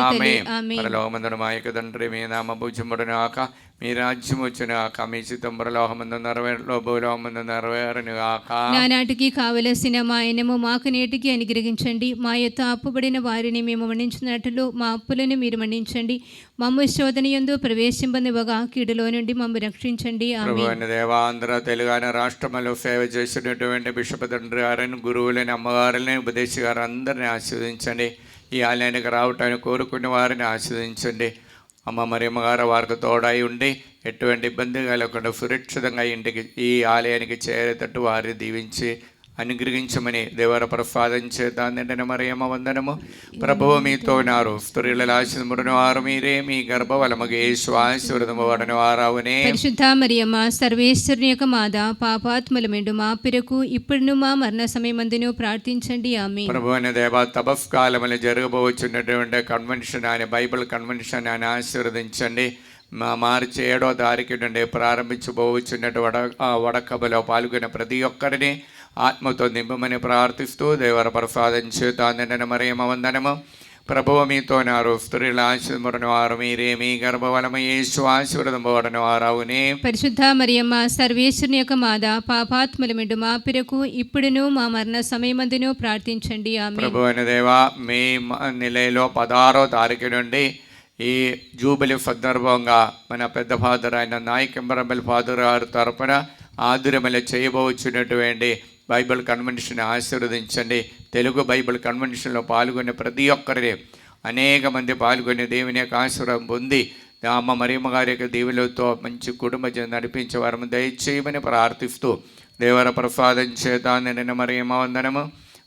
ఆమేన్. పరలోకమందున మా యొక్క తండ్రి మీ నామ పూజ్యముడును గాక, మీ రాజ్యం వచ్చును గాక, మీ చిత్తం పరలోకమందు నెరవేరులో భూలోకమందు నెరవేరును గాక. నానాటికి కావలసిన మా ఆయనము మాకు నేటికి అనుగ్రహించండి. మా యొక్క అప్పుబడిన వారిని మేము మన్నించినట్లు మా అప్పులను మీరు మన్నించండి. మమ్మ శోధన యందు ప్రవేశింపనివ్వగా కీడులో నుండి మమ్మ రక్షించండి. ప్రభువైన దేవా, ఆంధ్ర తెలుగు రాష్ట్రంలో సేవ చేసినటువంటి బిషప్ తండ్రి గారిని, గురువులని, అమ్మగారులని, ఉపదేశి గారు అందరినీ ఆశీర్వదించండి. ఈ ఆలయానికి రావటానికి కోరుకునే వారిని ఆశీర్వదించండి. అమ్మ మరియమ్మ గారు వారికి తోడై ఉండి ఎటువంటి ఇబ్బంది కలగకుండా సురక్షితంగా ఇంటికి ఈ ఆలయానికి చేరేటట్టు వారిని దీవించి అనుగ్రహించమని దేవర ప్రసాదం చేత నిండిన మరియమ్మ వందనము. ప్రభువు మీతో ఉన్నారు, స్త్రీలలో ఆశీర్వదించబడిన వారు మీరే, మీ గర్భఫలముగా యేసు ఆశీర్వదించబడిన వారవునే. పరిశుద్ధ మరియమ్మ సర్వేశ్వరుని యొక్క మాత, పాపాత్ములమెండు మా పిరకు ఇప్పుడును మా మరణ సమయమందును ప్రార్థించండి. ఆమేన్. ప్రభువైన దేవ, తపస్కాలములు జరగబోచున్నటువంటి కన్వెన్షన్ అని బైబిల్ కన్వెన్షన్ అని ఆశీర్వదించండి. మార్చి 7వ తారీఖు నుండి ప్రారంభించబోచున్నటువంటి వడకబలో పాల్గొన్న ప్రతి ఒక్కరిని ఆత్మతో నింపమని ప్రార్థిస్తూ దేవర ప్రసాదం చేత నిండిన మరియమ్మ వందనము. ప్రభువు మీతో ఉన్నారు, స్త్రీలు ఆశీర్వదించబడిన వారు మీరే, మీ గర్భఫలము యేసు ఆశీర్వదించబడిన వారవునే. పరిశుద్ధ మరియమ్మ సర్వేశ్వరుని యొక్క మాత, పాపాత్ములమెండు మా పిరకు ఇప్పుడును మా మరణ సమయమందును ప్రార్థించండి. ఆమేన్. ప్రభువైన దేవా, మే నెలలో 16వ తారీఖు నుండి ఈ జూబిలీ సందర్భంగా మన పెద్ద ఫాదర్ అయిన నాయకంబరబల్ ఫాదర్ గారి తరపున ఆదురమల చేయబోచున్నటువంటి బైబిల్ కన్వెన్షన్ ఆశీర్వదించండి. తెలుగు బైబిల్ కన్వెన్షన్లో పాల్గొనే ప్రతి ఒక్కరిని అనేక మంది పాల్గొని దేవుని యొక్క ఆశీర్వాదం పొంది అమ్మ మరియమ్మ గారి యొక్క దీవులతో మంచి కుటుంబ నడిపించే వారు దయచేయమని ప్రార్థిస్తూ దేవర ప్రసాదం చేత నిండిన మరియమ్మ వందనము.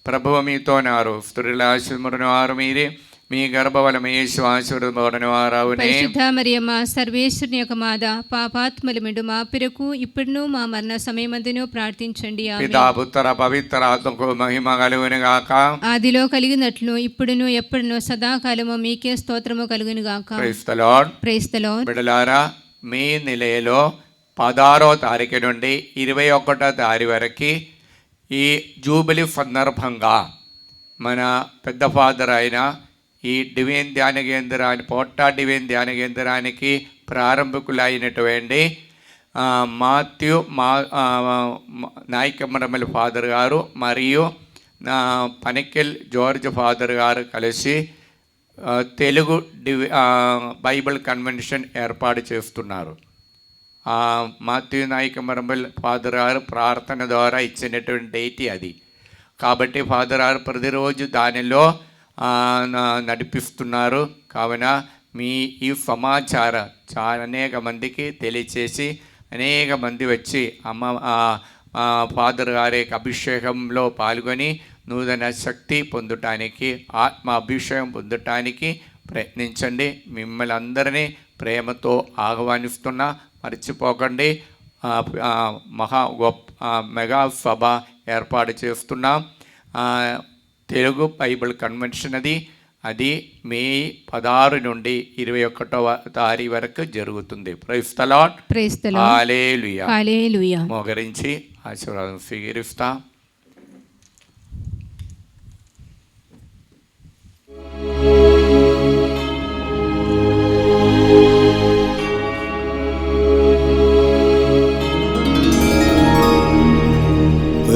ప్రభువు మీతో ఉన్నారు, స్త్రీల ఆశీర్వదించబడిన వారు మీరే, మీ గర్భఫలము యేసు ఆశీర్వదింపబడిన వారవునే. పరిశుద్ధ మరియమ్మ సర్వేశ్వరుని యొక్క మాత, పాపాత్మలమిడు మా పిరకు ఇప్పుడును మా మరణ సమయమందును ప్రార్థించండి. ఆమేన్. పితా పుత్ర పవిత్ర ఆత్మకు మహిమ కలుగును గాక. ఆదిలో కలిగినట్లు ఇప్పుడును ఎప్పుడును సదాకాలము మీకే స్తోత్రము కలుగును గాక. Praise the Lord. Praise the Lord. బిడ్డలారా, మీ నిలయలో 16వ తారీఖు నుండి 21వ తారీఖు వరకు ఈ జూబిలీ సందర్భంగా మన పెద్ద ఫాదర్ అయిన ఈ డివైన్ ధ్యాన కేంద్రాన్ని, పోట్టా డివైన్ ధ్యాన కేంద్రానికి ప్రారంభికులైనటువంటి మాథ్యూ నాయకమ్మరమల్లి ఫాదర్ గారు మరియు పనికెల్ జార్జ్ ఫాదర్ గారు కలిసి తెలుగు బైబిల్ కన్వెన్షన్ ఏర్పాటు చేస్తున్నారు. మాథ్యూ నాయకమ్మరమల్లి ఫాదర్ గారు ప్రార్థన ద్వారా ఇచ్చినటువంటి డేట్ అది. కాబట్టి ఫాదర్ గారు ప్రతిరోజు దానిలో నడిపిస్తున్నారు. కావున మీ ఈ సమాచారం అనేక మందికి తెలియచేసి అనేక మంది వచ్చి ఫాదర్ గారి అభిషేకంలో పాల్గొని నూతన శక్తి పొందటానికి, ఆత్మ అభిషేకం పొందటానికి ప్రయత్నించండి. మిమ్మల్ని అందరినీ ప్రేమతో ఆహ్వానిస్తున్నా. మర్చిపోకండి, మెగా సభ ఏర్పాటు చేస్తున్నాం. తెలుగు బైబిల్ కన్వెన్షన్ అది మే 16 నుండి 21వ తారీఖు వరకు జరుగుతుంది. Praise the Lord. Praise the Lord. Hallelujah. Hallelujah. మోకరించి ఆశీర్వాదం స్వీకరిస్తా.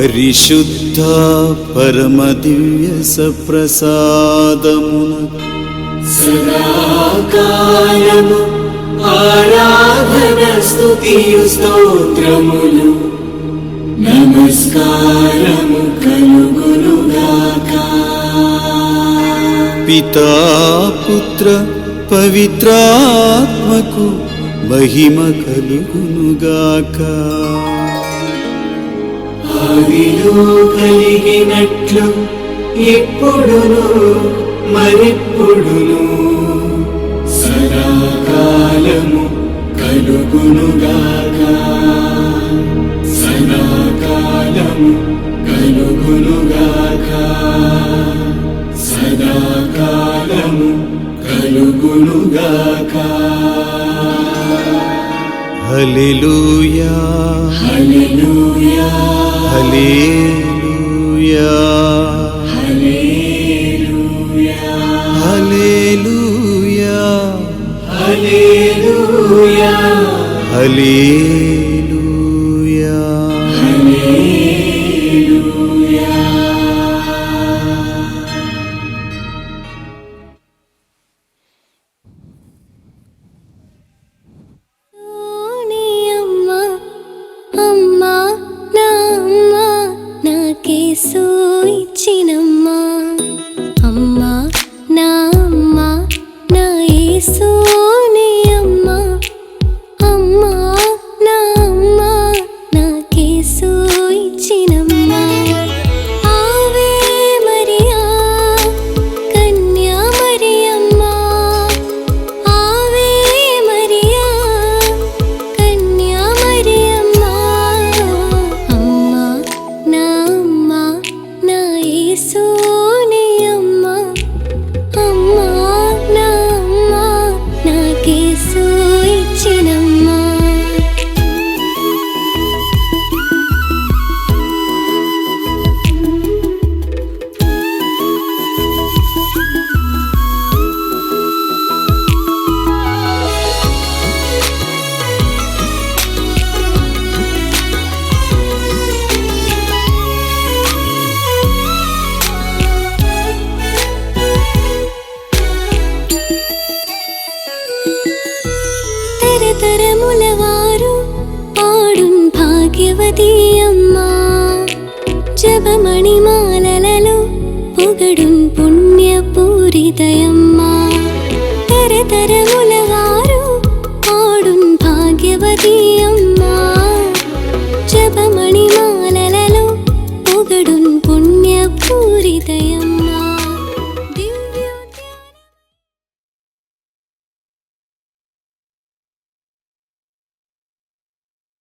పరిశుద్ధ పరమ దివ్య సప్రసాదమున సదాకాలము ఆరాధన స్తుతియు స్తోత్రములు నమస్కారము కలుగునుగాక. పితా పుత్ర పవిత్రాత్మకు మహిమ కలుగునుగాక. ఆదిలో కలిగినట్లు ఎప్పుడును మరెప్పుడును సదాకాలము కలుగునుగాక. సదాకాలము కలుగునుగాక. సదాకాలము కలుగునుగాక. హల్లెలూయా. Hallelujah. Hallelujah. Hallelujah. Hallelujah. Hallelujah. Hallelujah. హల్లెలూయా. నాకేసు ఇచ్చినమ్మా అమ్మా, నా అమ్మా, నా యేసు నీ అమ్మా, అమ్మా, నా అమ్మా, నాకేసు ఇచ్చినమ్మా. ఆవే మరియా కన్యా మరియమ్మా, ఆవే మరియా కన్యా మరియమ్మా, అమ్మా, నా అమ్మా, నా యేసు నీ అమ్మా, అమ్మా, నా అమ్మా, నాకేసు ఇచ్చినమ్మా. తరతరముల వారు పాడున్ భాగ్యవతి అమ్మా, జపమణిమాలలో పొగడున్ పుణ్యపూరితయమ్మా. తరతరముల